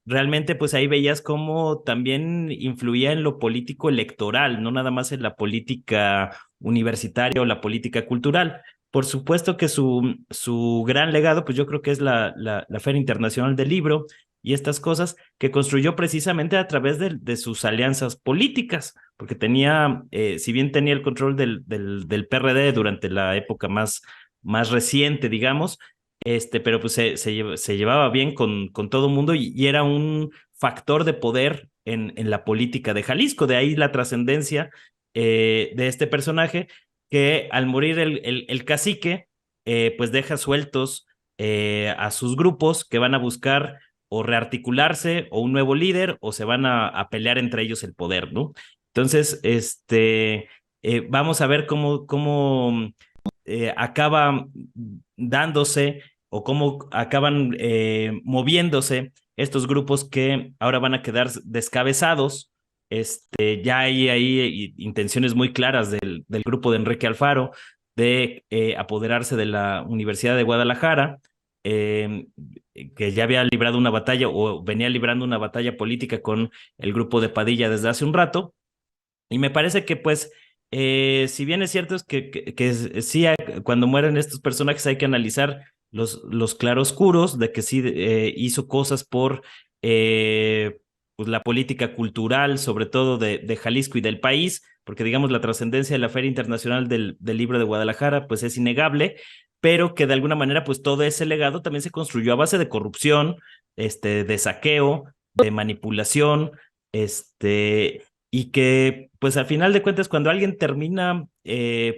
realmente pues ahí veías cómo también influía en lo político electoral, no nada más en la política universitaria o la política cultural. Por supuesto que su gran legado, pues yo creo que es la Feria Internacional del Libro y estas cosas que construyó precisamente a través de sus alianzas políticas, porque tenía, si bien tenía el control del PRD durante la época más reciente, digamos, pero pues se llevaba bien con todo el mundo y era un factor de poder en la política de Jalisco, de ahí la trascendencia de este personaje que al morir el cacique, pues deja sueltos a sus grupos que van a buscar o rearticularse o un nuevo líder o se van a pelear entre ellos el poder, ¿no? Entonces, vamos a ver cómo acaba dándose o cómo acaban moviéndose estos grupos que ahora van a quedar descabezados. Ya hay ahí intenciones muy claras del grupo de Enrique Alfaro de apoderarse de la Universidad de Guadalajara, eh, que ya había librado una batalla o venía librando una batalla política con el grupo de Padilla desde hace un rato. Y me parece que pues, si bien es cierto es que sí, cuando mueren estos personajes hay que analizar los claroscuros de que sí hizo cosas por pues, la política cultural, sobre todo de Jalisco y del país, porque digamos la trascendencia de la Feria Internacional del Libro de Guadalajara pues es innegable, pero que de alguna manera pues todo ese legado también se construyó a base de corrupción, de saqueo, de manipulación, y que pues al final de cuentas cuando alguien termina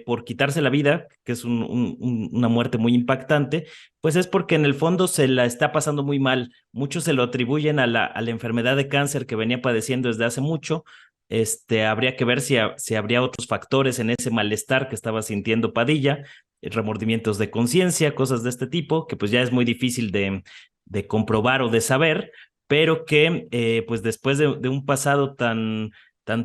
por quitarse la vida, que es una muerte muy impactante, pues es porque en el fondo se la está pasando muy mal. Muchos se lo atribuyen a la enfermedad de cáncer que venía padeciendo desde hace mucho. Habría que ver si habría otros factores en ese malestar que estaba sintiendo Padilla, remordimientos de conciencia, cosas de este tipo, que pues ya es muy difícil de comprobar o de saber, pero que pues después de un pasado tan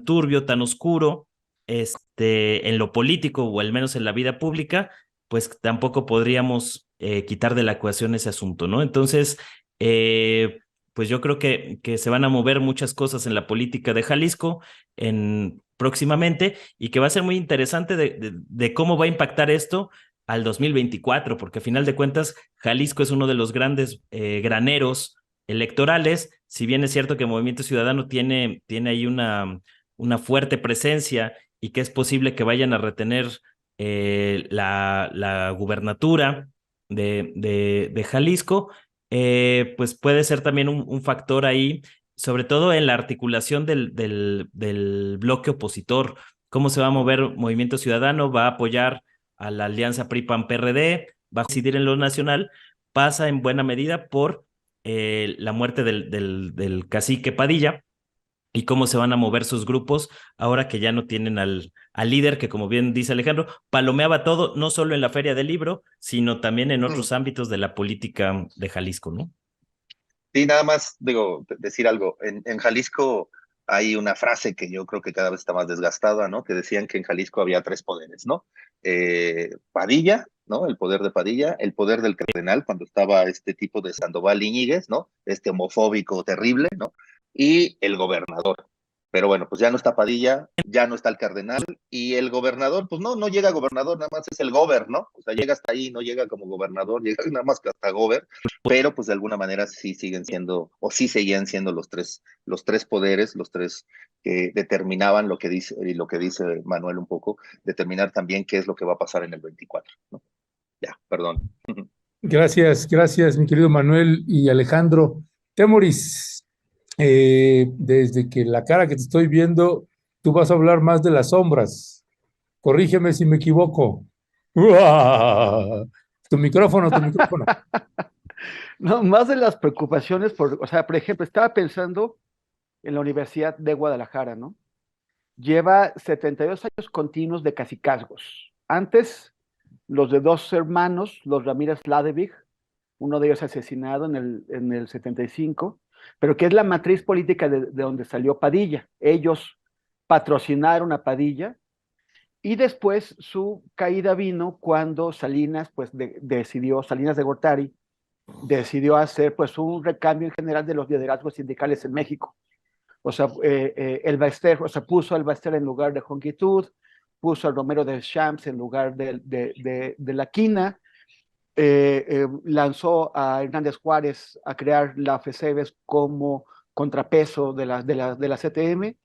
turbio, tan oscuro, en lo político o al menos en la vida pública, pues tampoco podríamos quitar de la ecuación ese asunto, ¿no? Entonces, pues yo creo que se van a mover muchas cosas en la política de Jalisco próximamente y que va a ser muy interesante de cómo va a impactar esto al 2024, porque a final de cuentas Jalisco es uno de los grandes graneros electorales. Si bien es cierto que Movimiento Ciudadano tiene ahí una fuerte presencia y que es posible que vayan a retener la gubernatura de Jalisco, pues puede ser también un factor ahí, sobre todo en la articulación del bloque opositor. ¿Cómo se va a mover Movimiento Ciudadano? ¿Va a apoyar a la alianza PRI-PAN-PRD? ¿Va a decidir en lo nacional? Pasa en buena medida por la muerte del cacique Padilla y cómo se van a mover sus grupos ahora que ya no tienen al líder que, como bien dice Alejandro, palomeaba todo, no solo en la Feria del Libro, sino también en otros ámbitos de la política de Jalisco, ¿no? Sí, nada más digo, decir algo. En Jalisco hay una frase que yo creo que cada vez está más desgastada, ¿no? Que decían que en Jalisco había tres poderes, ¿no? Padilla, ¿no? El poder de Padilla, el poder del cardenal, cuando estaba este tipo de Sandoval Iñiguez, ¿no? Este homofóbico terrible, ¿no? Y el gobernador. Pero bueno, pues ya no está Padilla, ya no está el cardenal, y el gobernador, pues no llega a gobernador, nada más es el gober, ¿no? O sea, llega hasta ahí, no llega como gobernador, llega nada más que hasta gober, pero pues de alguna manera sí siguen siendo, o sí seguían siendo los tres poderes, los tres que determinaban lo que dice Manuel un poco, determinar también qué es lo que va a pasar en el 24, ¿no? Ya, perdón. Gracias, mi querido Manuel y Alejandro. Temoris, desde que la cara que te estoy viendo, tú vas a hablar más de las sombras. Corrígeme si me equivoco. ¡Uah! Tu micrófono. No, más de las preocupaciones, o sea, por ejemplo, estaba pensando en la Universidad de Guadalajara, ¿no? Lleva 72 años continuos de cacicazgos. Antes, los de dos hermanos, los Ramírez Ladevig, uno de ellos asesinado en el 75, pero que es la matriz política de donde salió Padilla. Ellos patrocinaron a Padilla y después su caída vino cuando Salinas, pues Salinas de Gortari, decidió hacer pues un recambio en general de los liderazgos sindicales en México. O sea, el Baester, o sea, puso al Baester en lugar de Jonquitud, puso al Romero de Champs en lugar de la Quina, lanzó a Hernández Juárez a crear la FECEBES como contrapeso de la CTM,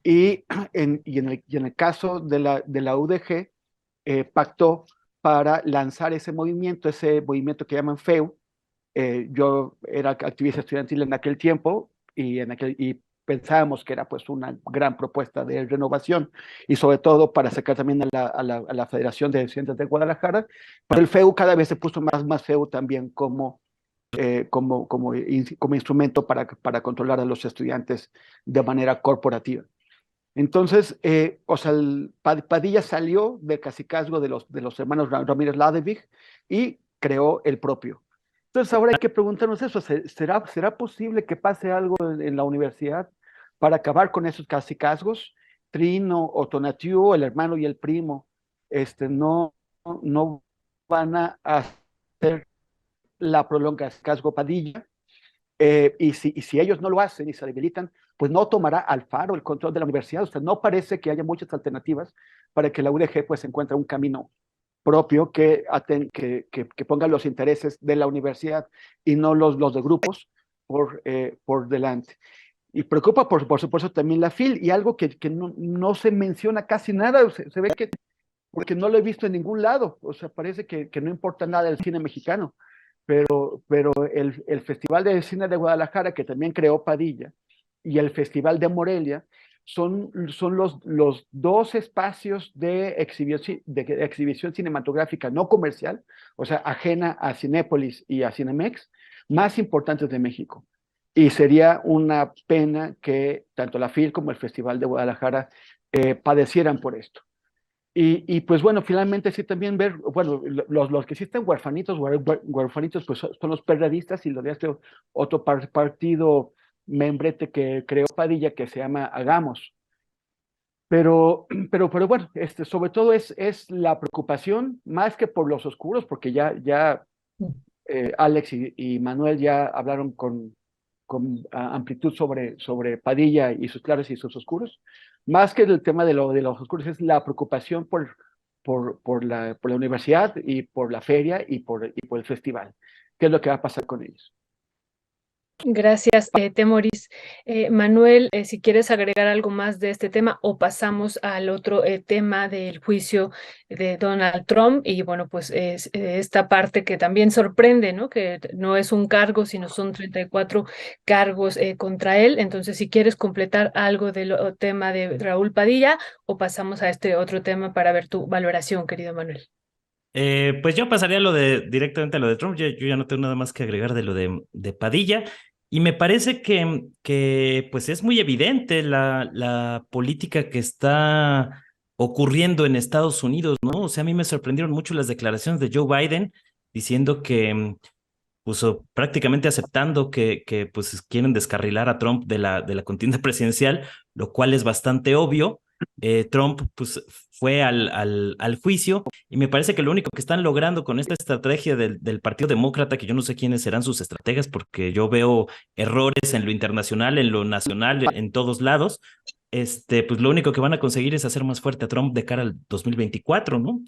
y en el caso de la UDG, pactó para lanzar ese movimiento que llaman FEU. Yo era activista estudiantil en aquel tiempo y pensábamos que era pues una gran propuesta de renovación y sobre todo para sacar también a la Federación de Estudiantes de Guadalajara. Pero el FEU cada vez se puso más FEU también como instrumento para controlar a los estudiantes de manera corporativa. Entonces, o sea, Padilla salió del cacicazgo de los hermanos Ramírez Ladevig y creó el propio. Entonces ahora hay que preguntarnos eso, ¿será posible que pase algo en la universidad para acabar con esos cacicazgos? Trino o Tonatiuh, el hermano y el primo, no, no van a hacer la prolongación casco Padilla, y si ellos no lo hacen y se debilitan, pues no tomará Alfaro el control de la universidad. O sea, no parece que haya muchas alternativas para que la UDG pues encuentre un camino propio que ponga los intereses de la universidad y no los de grupos por delante. Y preocupa, por supuesto, también la FIL, y algo que no se menciona casi nada, se ve que, porque no lo he visto en ningún lado, o sea, parece que no importa nada del cine mexicano, pero el Festival de Cine de Guadalajara, que también creó Padilla, y el Festival de Morelia, son los dos espacios de exhibición cinematográfica no comercial, o sea, ajena a Cinépolis y a Cinemex, más importantes de México. Y sería una pena que tanto la FIL como el Festival de Guadalajara padecieran por esto. Y pues bueno, finalmente sí también ver, bueno, los que sí están huerfanitos, pues son los perredistas y lo de este otro partido membrete que creó Padilla que se llama Hagamos. Pero bueno, sobre todo es la preocupación, más que por los oscuros, porque ya Alex y Manuel ya hablaron con amplitud sobre Padilla y sus claros y sus oscuros. Más que el tema de los oscuros, es la preocupación por la universidad y por la feria y por el festival. ¿Qué es lo que va a pasar con ellos? Gracias, Temoris. Manuel, si quieres agregar algo más de este tema o pasamos al otro tema del juicio de Donald Trump y bueno, pues esta parte que también sorprende, ¿no? Que no es un cargo, sino son 34 cargos contra él. Entonces, si quieres completar algo del tema de Raúl Padilla o pasamos a este otro tema para ver tu valoración, querido Manuel. Pues yo pasaría directamente a lo de Trump. Yo ya no tengo nada más que agregar de lo de Padilla. Y me parece que pues es muy evidente la política que está ocurriendo en Estados Unidos, ¿no? O sea, a mí me sorprendieron mucho las declaraciones de Joe Biden diciendo que pues prácticamente aceptando que pues quieren descarrilar a Trump de la contienda presidencial, lo cual es bastante obvio. Trump pues fue al juicio y me parece que lo único que están logrando con esta estrategia del Partido Demócrata, que yo no sé quiénes serán sus estrategas porque yo veo errores en lo internacional, en lo nacional, en todos lados, pues lo único que van a conseguir es hacer más fuerte a Trump de cara al 2024, ¿no?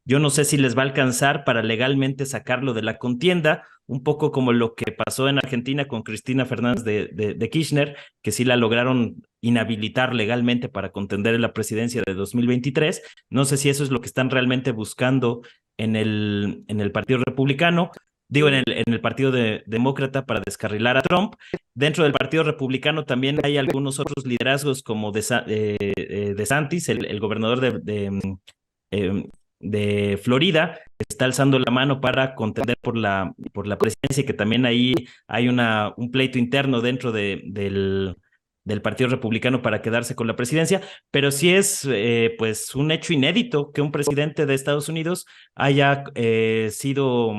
Yo no sé si les va a alcanzar para legalmente sacarlo de la contienda, un poco como lo que pasó en Argentina con Cristina Fernández de Kirchner, que sí la lograron inhabilitar legalmente para contender en la presidencia de 2023. No sé si eso es lo que están realmente buscando en el Partido Republicano. Digo, en el Partido Demócrata para descarrilar a Trump. Dentro del Partido Republicano también hay algunos otros liderazgos como DeSantis, el gobernador de Florida, que está alzando la mano para contender por la presidencia, y que también ahí hay un pleito interno dentro del Partido Republicano para quedarse con la presidencia, pero sí es pues un hecho inédito que un presidente de Estados Unidos haya sido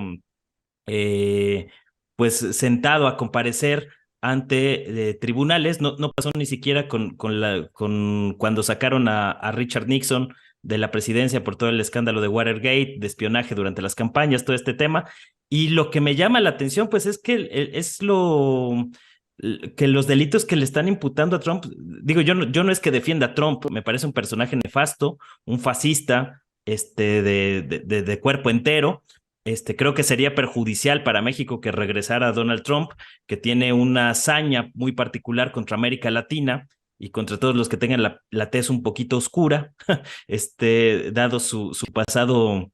pues sentado a comparecer ante tribunales. No pasó ni siquiera con cuando sacaron a Richard Nixon de la presidencia por todo el escándalo de Watergate, de espionaje durante las campañas, todo este tema. Y lo que me llama la atención, pues es que que los delitos que le están imputando a Trump, digo, yo no es que defienda a Trump, me parece un personaje nefasto, un fascista, de cuerpo entero. Creo que sería perjudicial para México que regresara Donald Trump, que tiene una hazaña muy particular contra América Latina y contra todos los que tengan la tez un poquito oscura, dado su pasado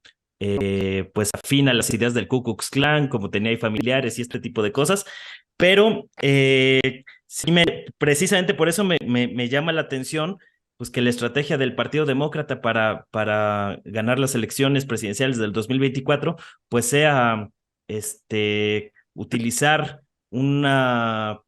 pues afín a las ideas del Ku Klux Klan, como tenía ahí familiares y este tipo de cosas. Pero sí, precisamente por eso me llama la atención pues que la estrategia del Partido Demócrata para ganar las elecciones presidenciales del 2024 pues sea utilizar una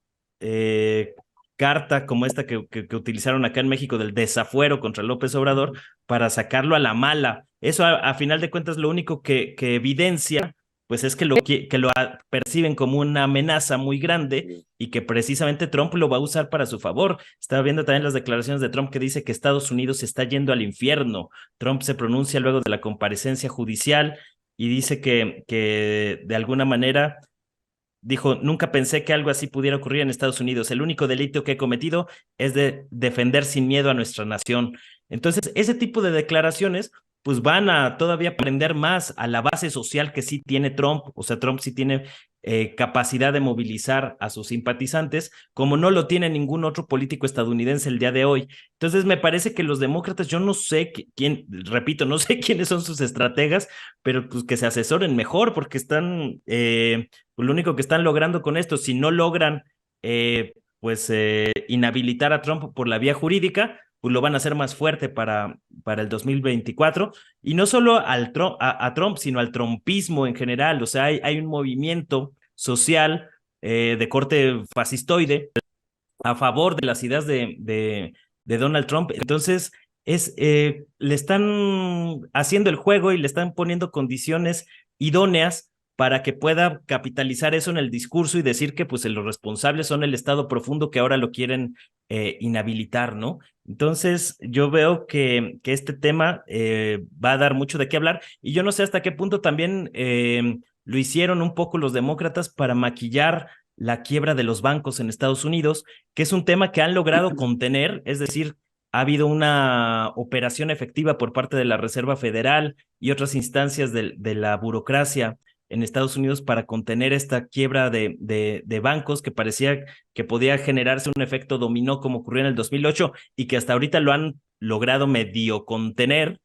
carta como esta que utilizaron acá en México del desafuero contra López Obrador para sacarlo a la mala. Eso a final de cuentas lo único que evidencia pues es que perciben como una amenaza muy grande y que precisamente Trump lo va a usar para su favor. Estaba viendo también las declaraciones de Trump que dice que Estados Unidos se está yendo al infierno. Trump se pronuncia luego de la comparecencia judicial y dice que de alguna manera dijo: nunca pensé que algo así pudiera ocurrir en Estados Unidos. El único delito que he cometido es de defender sin miedo a nuestra nación. Entonces, ese tipo de declaraciones pues van a todavía prender más a la base social que sí tiene Trump. O sea, Trump sí tiene capacidad de movilizar a sus simpatizantes, como no lo tiene ningún otro político estadounidense el día de hoy. Entonces, me parece que los demócratas, yo no sé quién, repito, no sé quiénes son sus estrategas, pero pues que se asesoren mejor, porque están pues lo único que están logrando con esto, si no logran inhabilitar a Trump por la vía jurídica, pues lo van a hacer más fuerte para el 2024. Y no solo a Trump, sino al trumpismo en general. O sea, hay un movimiento social de corte fascistoide a favor de las ideas de Donald Trump. Entonces, le están haciendo el juego y le están poniendo condiciones idóneas para que pueda capitalizar eso en el discurso y decir que pues los responsables son el Estado profundo que ahora lo quieren inhabilitar, ¿no? Entonces, yo veo que este tema va a dar mucho de qué hablar y yo no sé hasta qué punto también lo hicieron un poco los demócratas para maquillar la quiebra de los bancos en Estados Unidos, que es un tema que han logrado contener, es decir, ha habido una operación efectiva por parte de la Reserva Federal y otras instancias de la burocracia en Estados Unidos para contener esta quiebra de bancos que parecía que podía generarse un efecto dominó como ocurrió en el 2008 y que hasta ahorita lo han logrado medio contener,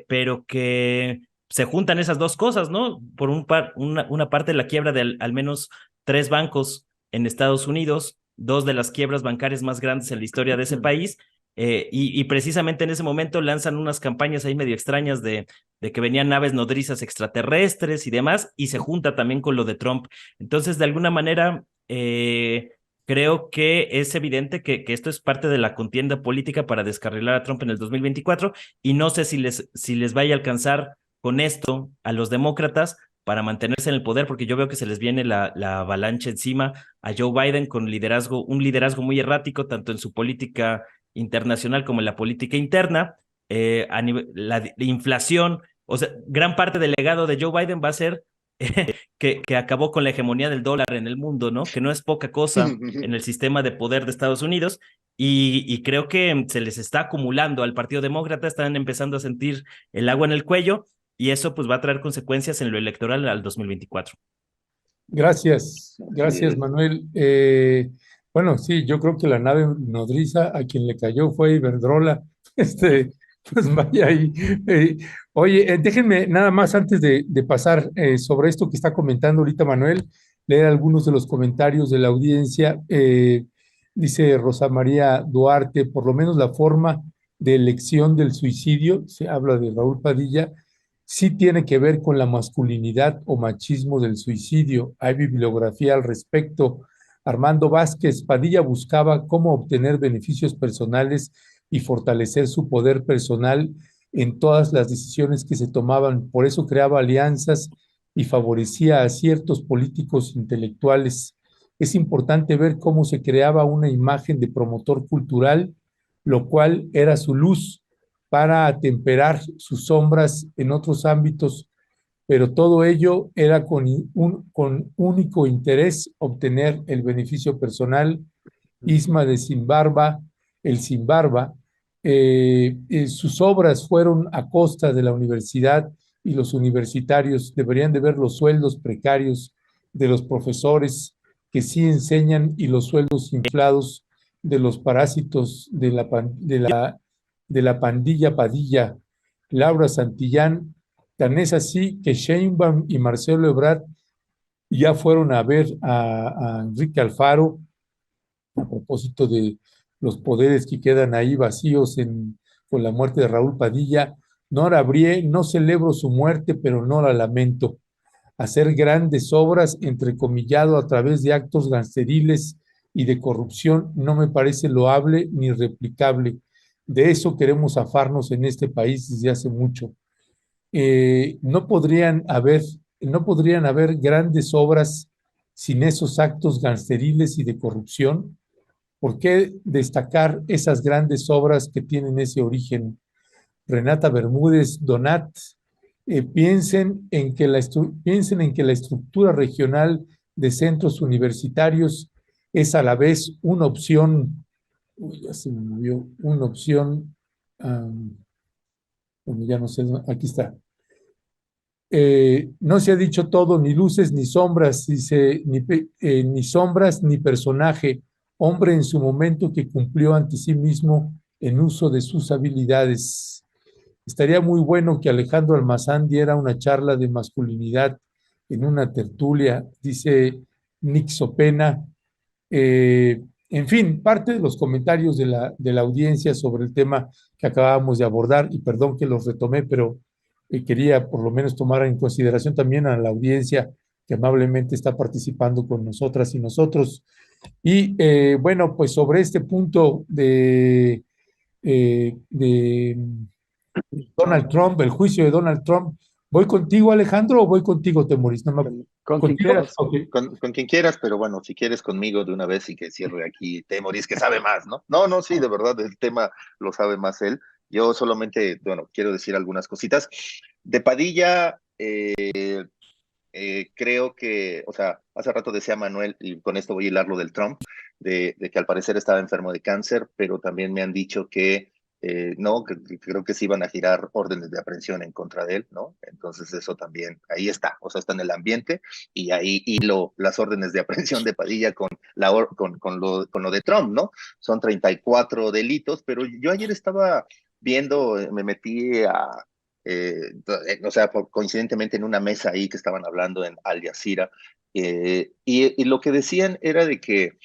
pero que se juntan esas dos cosas, ¿no? Por una parte la quiebra de al menos 3 bancos en Estados Unidos, 2 de las quiebras bancarias más grandes en la historia de ese país, y precisamente en ese momento lanzan unas campañas ahí medio extrañas de que venían naves nodrizas extraterrestres y demás, y se junta también con lo de Trump. Entonces, de alguna manera, creo que es evidente que esto es parte de la contienda política para descarrilar a Trump en el 2024, y no sé si les vaya a alcanzar con esto a los demócratas para mantenerse en el poder, porque yo veo que se les viene la avalancha encima a Joe Biden con un liderazgo muy errático, tanto en su política internacional como en la política interna, la inflación. O sea, gran parte del legado de Joe Biden va a ser que acabó con la hegemonía del dólar en el mundo, ¿no? Que no es poca cosa en el sistema de poder de Estados Unidos, y creo que se les está acumulando al Partido Demócrata, están empezando a sentir el agua en el cuello, y eso pues va a traer consecuencias en lo electoral al 2024. Gracias, gracias Manuel. Bueno, sí, yo creo que la nave nodriza a quien le cayó fue Iberdrola. Pues vaya ahí. Oye, déjenme nada más antes de pasar sobre esto que está comentando ahorita Manuel, leer algunos de los comentarios de la audiencia. Dice Rosa María Duarte, por lo menos la forma de elección del suicidio, se habla de Raúl Padilla, sí tiene que ver con la masculinidad o machismo del suicidio. Hay bibliografía al respecto. Armando Vázquez, Padilla buscaba cómo obtener beneficios personales y fortalecer su poder personal en todas las decisiones que se tomaban. Por eso creaba alianzas y favorecía a ciertos políticos intelectuales. Es importante ver cómo se creaba una imagen de promotor cultural, lo cual era su luz para atemperar sus sombras en otros ámbitos, pero todo ello era con único interés obtener el beneficio personal. Isma de Simbarba, el Simbarba, sus obras fueron a costa de la universidad y los universitarios deberían de ver los sueldos precarios de los profesores que sí enseñan y los sueldos inflados de los parásitos de la pandilla Padilla. Laura Santillán, tan es así que Sheinbaum y Marcelo Ebrard ya fueron a ver a Enrique Alfaro a propósito de los poderes que quedan ahí vacíos con la muerte de Raúl Padilla. Nora Brie, no celebro su muerte, pero no la lamento. Hacer grandes obras, entrecomillado, a través de actos gangsteriles y de corrupción, no me parece loable ni replicable. De eso queremos zafarnos en este país desde hace mucho. No podrían haber no podrían haber grandes obras sin esos actos gangsteriles y de corrupción. ¿Por qué destacar esas grandes obras que tienen ese origen? Renata Bermúdez, Donat, piensen en que la estructura regional de centros universitarios es a la vez una opción, ya se me movió, una opción, bueno, ya no sé, aquí está. No se ha dicho todo, ni luces ni sombras, dice, ni sombras ni personaje, hombre en su momento que cumplió ante sí mismo en uso de sus habilidades. Estaría muy bueno que Alejandro Almazán diera una charla de masculinidad en una tertulia, dice Nick Sopena. En fin, parte de los comentarios de la audiencia sobre el tema que acabábamos de abordar, y perdón que los retomé, pero quería por lo menos tomar en consideración también a la audiencia que amablemente está participando con nosotras y nosotros. Y bueno, pues sobre este punto de Donald Trump, el juicio de Donald Trump. ¿Voy contigo, Alejandro, o voy contigo, Temoris? No Con quien ¿Contigo? quieras. Okay. Con quien quieras, pero bueno, si quieres conmigo de una vez y que cierre aquí Temoris, que sabe más, ¿no? No, sí, de verdad, el tema lo sabe más él. Yo solamente, bueno, quiero decir algunas cositas. De Padilla, creo que, o sea, hace rato decía Manuel, y con esto voy a hilar lo del Trump, de que al parecer estaba enfermo de cáncer, pero también me han dicho que no, que creo que se iban a girar órdenes de aprehensión en contra de él, ¿no? Entonces eso también, ahí está, o sea, está en el ambiente y ahí hilo las órdenes de aprehensión de Padilla con lo de Trump, ¿no? Son 34 delitos, pero yo ayer estaba viendo, me metí o sea, coincidentemente en una mesa ahí que estaban hablando en Al Jazeera, y lo que decían era de que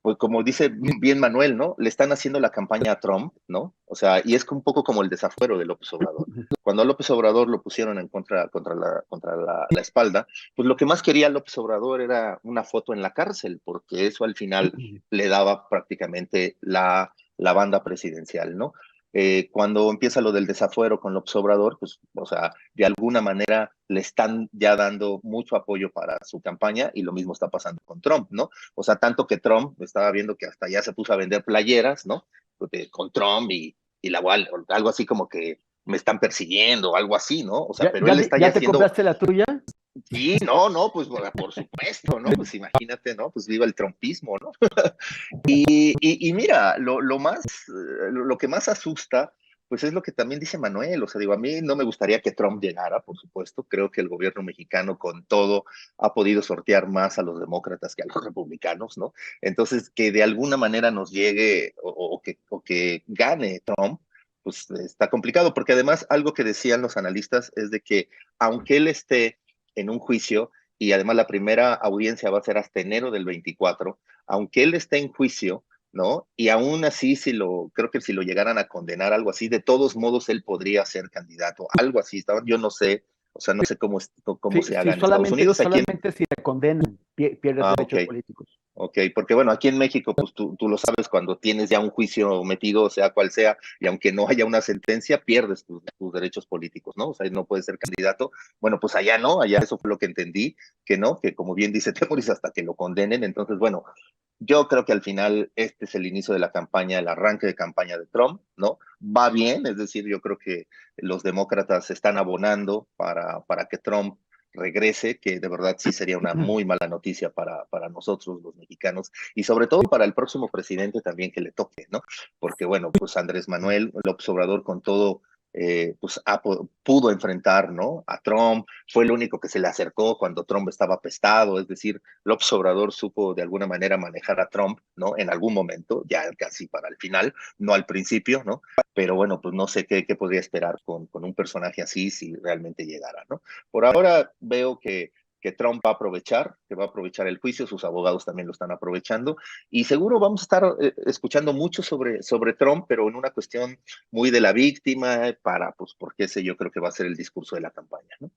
pues como dice bien Manuel, ¿no? Le están haciendo la campaña a Trump, ¿no? O sea, y es un poco como el desafuero de López Obrador. Cuando a López Obrador lo pusieron en contra la espalda, pues lo que más quería López Obrador era una foto en la cárcel, porque eso al final le daba prácticamente la banda presidencial, ¿no? Cuando empieza lo del desafuero con López Obrador, pues, o sea, de alguna manera le están ya dando mucho apoyo para su campaña y lo mismo está pasando con Trump, ¿no? O sea, tanto que Trump estaba viendo que hasta ya se puso a vender playeras, ¿no? Con Trump y algo así como que me están persiguiendo, algo así, ¿no? O sea, pero él está ya ¿Ya te haciendo. compraste la tuya? Sí, no, pues por supuesto, ¿no? Pues imagínate, ¿no? Pues viva el trumpismo, ¿no? Y mira, lo que más asusta, pues es lo que también dice Manuel, o sea, digo, a mí no me gustaría que Trump llegara, por supuesto, creo que el gobierno mexicano con todo ha podido sortear más a los demócratas que a los republicanos, ¿no? Entonces, que de alguna manera nos llegue o que gane Trump, pues está complicado, porque además algo que decían los analistas es de que aunque él esté en un juicio, y además la primera audiencia va a ser hasta enero del 24, aunque él esté en juicio, ¿no? Y aún así, creo que si lo llegaran a condenar, algo así, de todos modos él podría ser candidato, algo así, yo no sé, o sea, no sé cómo se haga Sí, en Estados Unidos, aquí solamente si te condenan, pierdes ok, derechos políticos. ok, porque bueno, aquí en México, pues tú lo sabes, cuando tienes ya un juicio metido, sea cual sea, y aunque no haya una sentencia, pierdes tus derechos políticos, ¿no? O sea, no puedes ser candidato. Bueno, pues allá no, allá eso fue lo que entendí, que no, que como bien dice Temoris, hasta que lo condenen. Entonces, bueno, yo creo que al final este es el inicio de la campaña, el arranque de campaña de Trump, ¿no? Va bien, es decir, yo creo que los demócratas están abonando para que Trump regrese, que de verdad sí sería una muy mala noticia para nosotros los mexicanos y sobre todo para el próximo presidente también que le toque, ¿no? Porque bueno, pues Andrés Manuel López Obrador con todo, pues pudo enfrentar, ¿no? A Trump, fue el único que se le acercó cuando Trump estaba apestado, es decir, López Obrador supo de alguna manera manejar a Trump, ¿no? En algún momento, ya casi para el final, no al principio, ¿no? Pero bueno, pues no sé qué podría esperar con un personaje así si realmente llegara, ¿no? Por ahora veo que Trump que va a aprovechar el juicio, sus abogados también lo están aprovechando, y seguro vamos a estar escuchando mucho sobre Trump, pero en una cuestión muy de la víctima, pues porque ese yo creo que va a ser el discurso de la campaña, ¿no?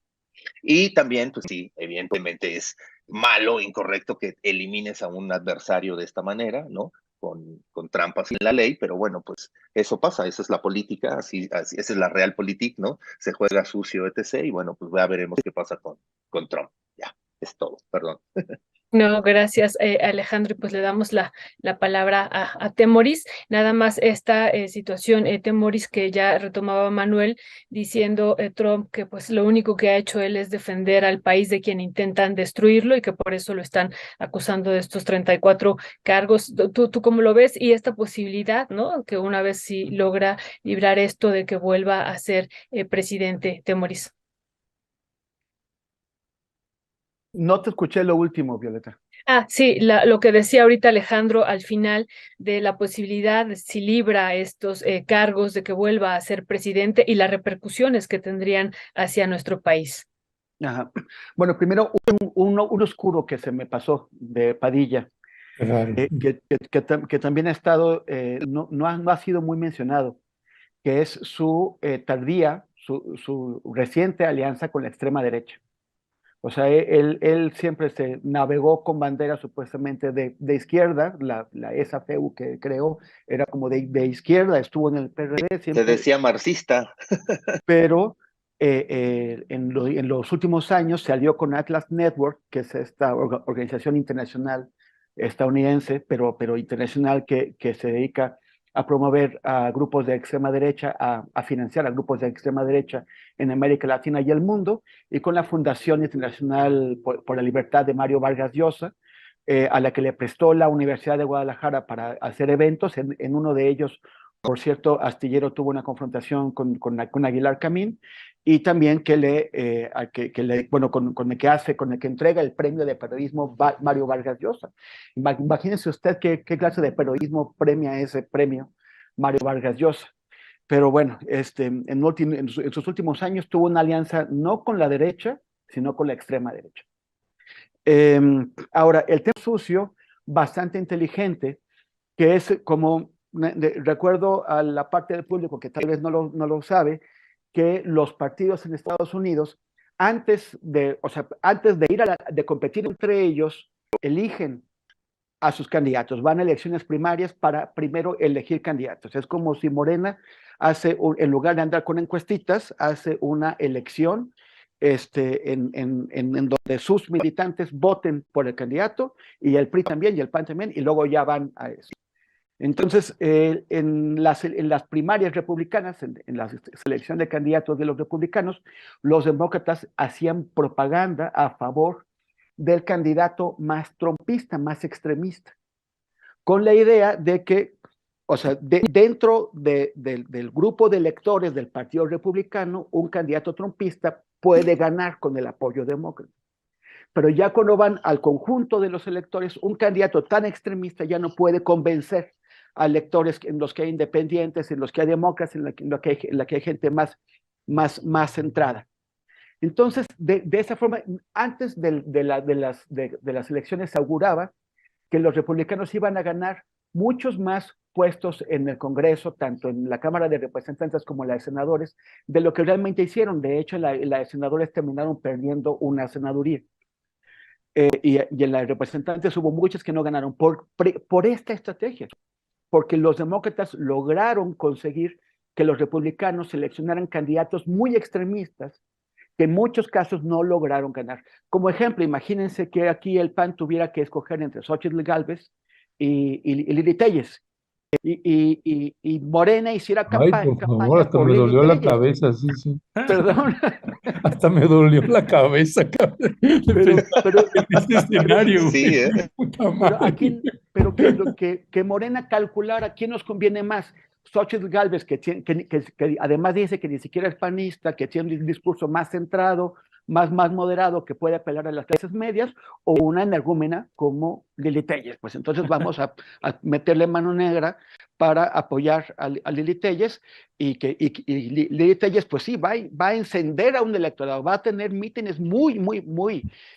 Y también, pues sí, evidentemente es malo, incorrecto que elimines a un adversario de esta manera, ¿no? con trampas en la ley, pero bueno, pues eso pasa, esa es la política, esa es la realpolitik, ¿no? Se juega sucio, etc. Y bueno, pues ya veremos qué pasa con Trump. Ya, es todo, perdón. No, gracias, Alejandro. Y pues le damos la palabra a Temoris. Nada más esta situación, Temoris, que ya retomaba Manuel, diciendo Trump que pues lo único que ha hecho él es defender al país de quien intentan destruirlo y que por eso lo están acusando de estos 34 cargos. ¿Tú cómo lo ves? Y esta posibilidad, ¿no? Que una vez sí logra librar esto de que vuelva a ser presidente, Temoris. No te escuché lo último, Violeta. Sí, lo que decía ahorita Alejandro al final de la posibilidad, de si libra estos cargos, de que vuelva a ser presidente y las repercusiones que tendrían hacia nuestro país. Ajá. Bueno, primero un oscuro que se me pasó de Padilla, Claro. que también ha estado, no ha sido muy mencionado, que es su tardía, su reciente alianza con la extrema derecha. O sea, él siempre se navegó con bandera supuestamente de izquierda, esa FEU que creó era como de izquierda, estuvo en el PRD Se siempre, decía marxista. pero en los últimos años se alió con Atlas Network, que es esta organización internacional estadounidense, pero internacional que se dedica a promover a grupos de extrema derecha, a financiar a grupos de extrema derecha en América Latina y el mundo, y con la Fundación Internacional por la Libertad de Mario Vargas Llosa, a la que le prestó la Universidad de Guadalajara para hacer eventos. En uno de ellos, por cierto, Astillero tuvo una confrontación con Aguilar Camín, y también con el que entrega el premio de periodismo Mario Vargas Llosa. Imagínense usted qué clase de periodismo premia ese premio Mario Vargas Llosa. Pero bueno, en sus últimos años tuvo una alianza no con la derecha, sino con la extrema derecha. Ahora, el tema sucio, bastante inteligente, que es como, recuerdo a la parte del público que tal vez no lo sabe, que los partidos en Estados Unidos, antes de ir de competir entre ellos, eligen a sus candidatos, van a elecciones primarias para primero elegir candidatos. Es como si Morena en lugar de andar con encuestitas, hace una elección en donde sus militantes voten por el candidato, y el PRI también, y el PAN también, y luego ya van a eso. Entonces, en las primarias republicanas, en la selección de candidatos de los republicanos, los demócratas hacían propaganda a favor del candidato más trompista, más extremista, con la idea de que, o sea, dentro del grupo de electores del Partido Republicano, un candidato trompista puede ganar con el apoyo demócrata. Pero ya cuando van al conjunto de los electores, un candidato tan extremista ya no puede convencer a electores en los que hay independientes, en los que hay demócratas, en la que hay gente más centrada. Entonces, de esa forma, antes de las elecciones se auguraba que los republicanos iban a ganar muchos más puestos en el Congreso, tanto en la Cámara de Representantes como en la de Senadores, de lo que realmente hicieron. De hecho, la de Senadores terminaron perdiendo una senaduría. Y en la de Representantes hubo muchos que no ganaron por esta estrategia, porque los demócratas lograron conseguir que los republicanos seleccionaran candidatos muy extremistas que en muchos casos no lograron ganar. Como ejemplo, imagínense que aquí el PAN tuviera que escoger entre Xóchitl Gálvez y Lili Telles, y Morena hiciera Ay, por favor, campaña hasta por me Lili dolió la Telles. cabeza, sí, sí. Perdón. Hasta me dolió la cabeza, cabrón, de pensar en ese escenario, Sí, güey. Puta Pero, madre. que Morena calculara quién nos conviene más. Xóchitl Gálvez, que además dice que ni siquiera es panista, que tiene un discurso más centrado, más moderado, que puede apelar a las clases medias, o una energúmena como Lili Telles. Pues entonces vamos a meterle mano negra para apoyar a Lili Telles, y Lili Telles, pues sí, va a encender a un electorado, va a tener mítines muy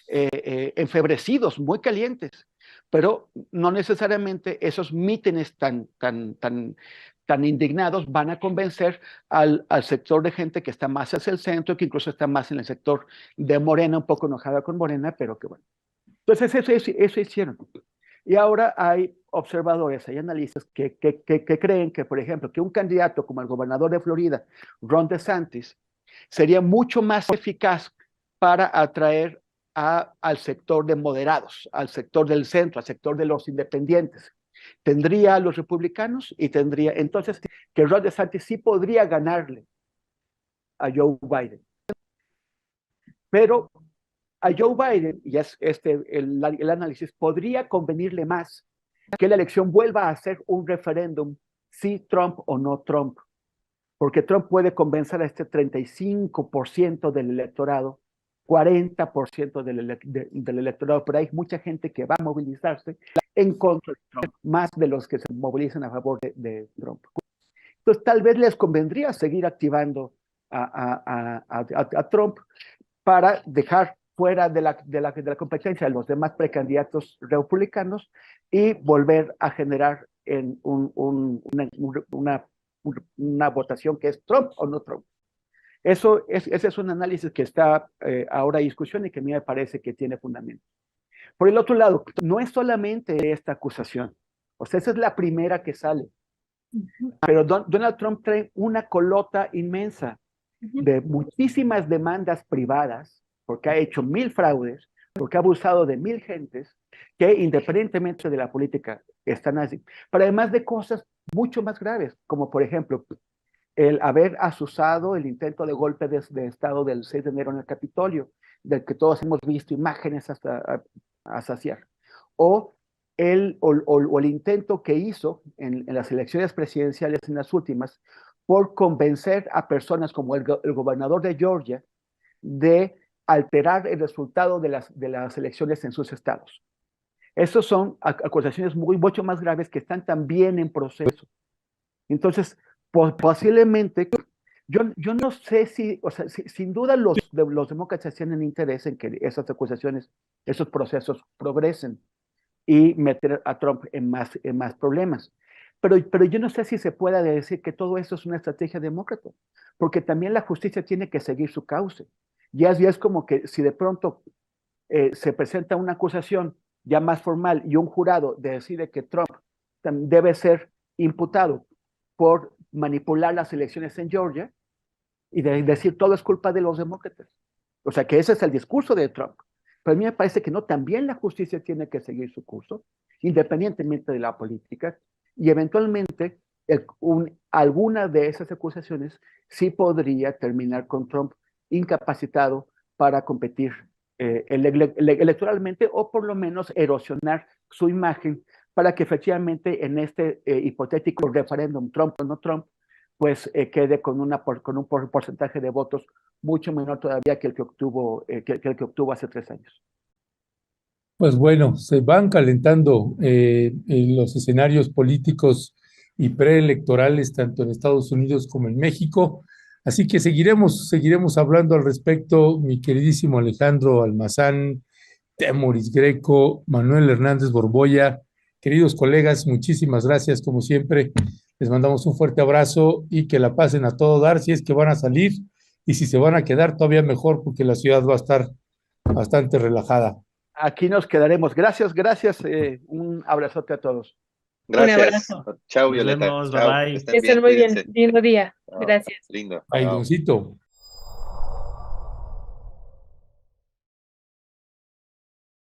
enfebrecidos, muy calientes, pero no necesariamente esos mítines tan indignados van a convencer al sector de gente que está más hacia el centro, que incluso está más en el sector de Morena, un poco enojada con Morena, pero que bueno. Entonces eso hicieron. Y ahora hay observadores, hay analistas que creen que, por ejemplo, que un candidato como el gobernador de Florida, Ron DeSantis, sería mucho más eficaz para atraer al sector de moderados, al sector del centro, al sector de los independientes. Tendría a los republicanos y tendría, entonces, que Ron DeSantis sí podría ganarle a Joe Biden. Pero a Joe Biden, y es el análisis, podría convenirle más que la elección vuelva a ser un referéndum, si Trump o no Trump, porque Trump puede convencer a este 35% del electorado, 40% del electorado, pero hay mucha gente que va a movilizarse en contra de Trump, más de los que se movilizan a favor de Trump. Entonces, tal vez les convendría seguir activando a Trump para dejar fuera de la competencia a los demás precandidatos republicanos y volver a generar una votación que es Trump o no Trump. Ese es un análisis que está ahora en discusión y que a mí me parece que tiene fundamento. Por el otro lado, no es solamente esta acusación, o sea, esa es la primera que sale, pero Donald Trump trae una colota inmensa de muchísimas demandas privadas, porque ha hecho 1000 fraudes, porque ha abusado de 1000 gentes, que independientemente de la política están así. Pero además de cosas mucho más graves, como por ejemplo, el haber asusado el intento de golpe de Estado del 6 de enero en el Capitolio, del que todos hemos visto imágenes hasta a saciar. O el intento que hizo en las elecciones presidenciales en las últimas, por convencer a personas como el gobernador de Georgia de alterar el resultado de las elecciones en sus estados. Esas son acusaciones mucho más graves que están también en proceso. Entonces, posiblemente, yo no sé si, o sea, sin duda los demócratas tienen interés en que esas acusaciones, esos procesos progresen y meter a Trump en más problemas. Pero yo no sé si se pueda decir que todo eso es una estrategia demócrata, porque también la justicia tiene que seguir su cauce. Ya es como que si de pronto se presenta una acusación ya más formal y un jurado decide que Trump debe ser imputado por manipular las elecciones en Georgia y decir todo es culpa de los demócratas. O sea que ese es el discurso de Trump. Pero a mí me parece que no, también la justicia tiene que seguir su curso, independientemente de la política, y eventualmente alguna de esas acusaciones sí podría terminar con Trump incapacitado para competir electoralmente, o por lo menos erosionar su imagen para que efectivamente en este hipotético referéndum, Trump o no Trump, pues quede con un porcentaje de votos mucho menor todavía que el que obtuvo hace 3 años. Pues bueno, se van calentando en los escenarios políticos y preelectorales, tanto en Estados Unidos como en México. Así que seguiremos hablando al respecto, mi queridísimo Alejandro Almazán, Temoris Greco, Manuel Hernández Borboya. Queridos colegas, muchísimas gracias como siempre. Les mandamos un fuerte abrazo y que la pasen a todo dar si es que van a salir, y si se van a quedar todavía mejor porque la ciudad va a estar bastante relajada. Aquí nos quedaremos. Gracias. Un abrazote a todos. Gracias. Un abrazo. Chao, Nos Violeta. vemos, Chao. bye bye. Que estén Que estén bien, muy bien. cuídense. Lindo día. Chao. Gracias. Lindo. Ay, Chao. Doncito.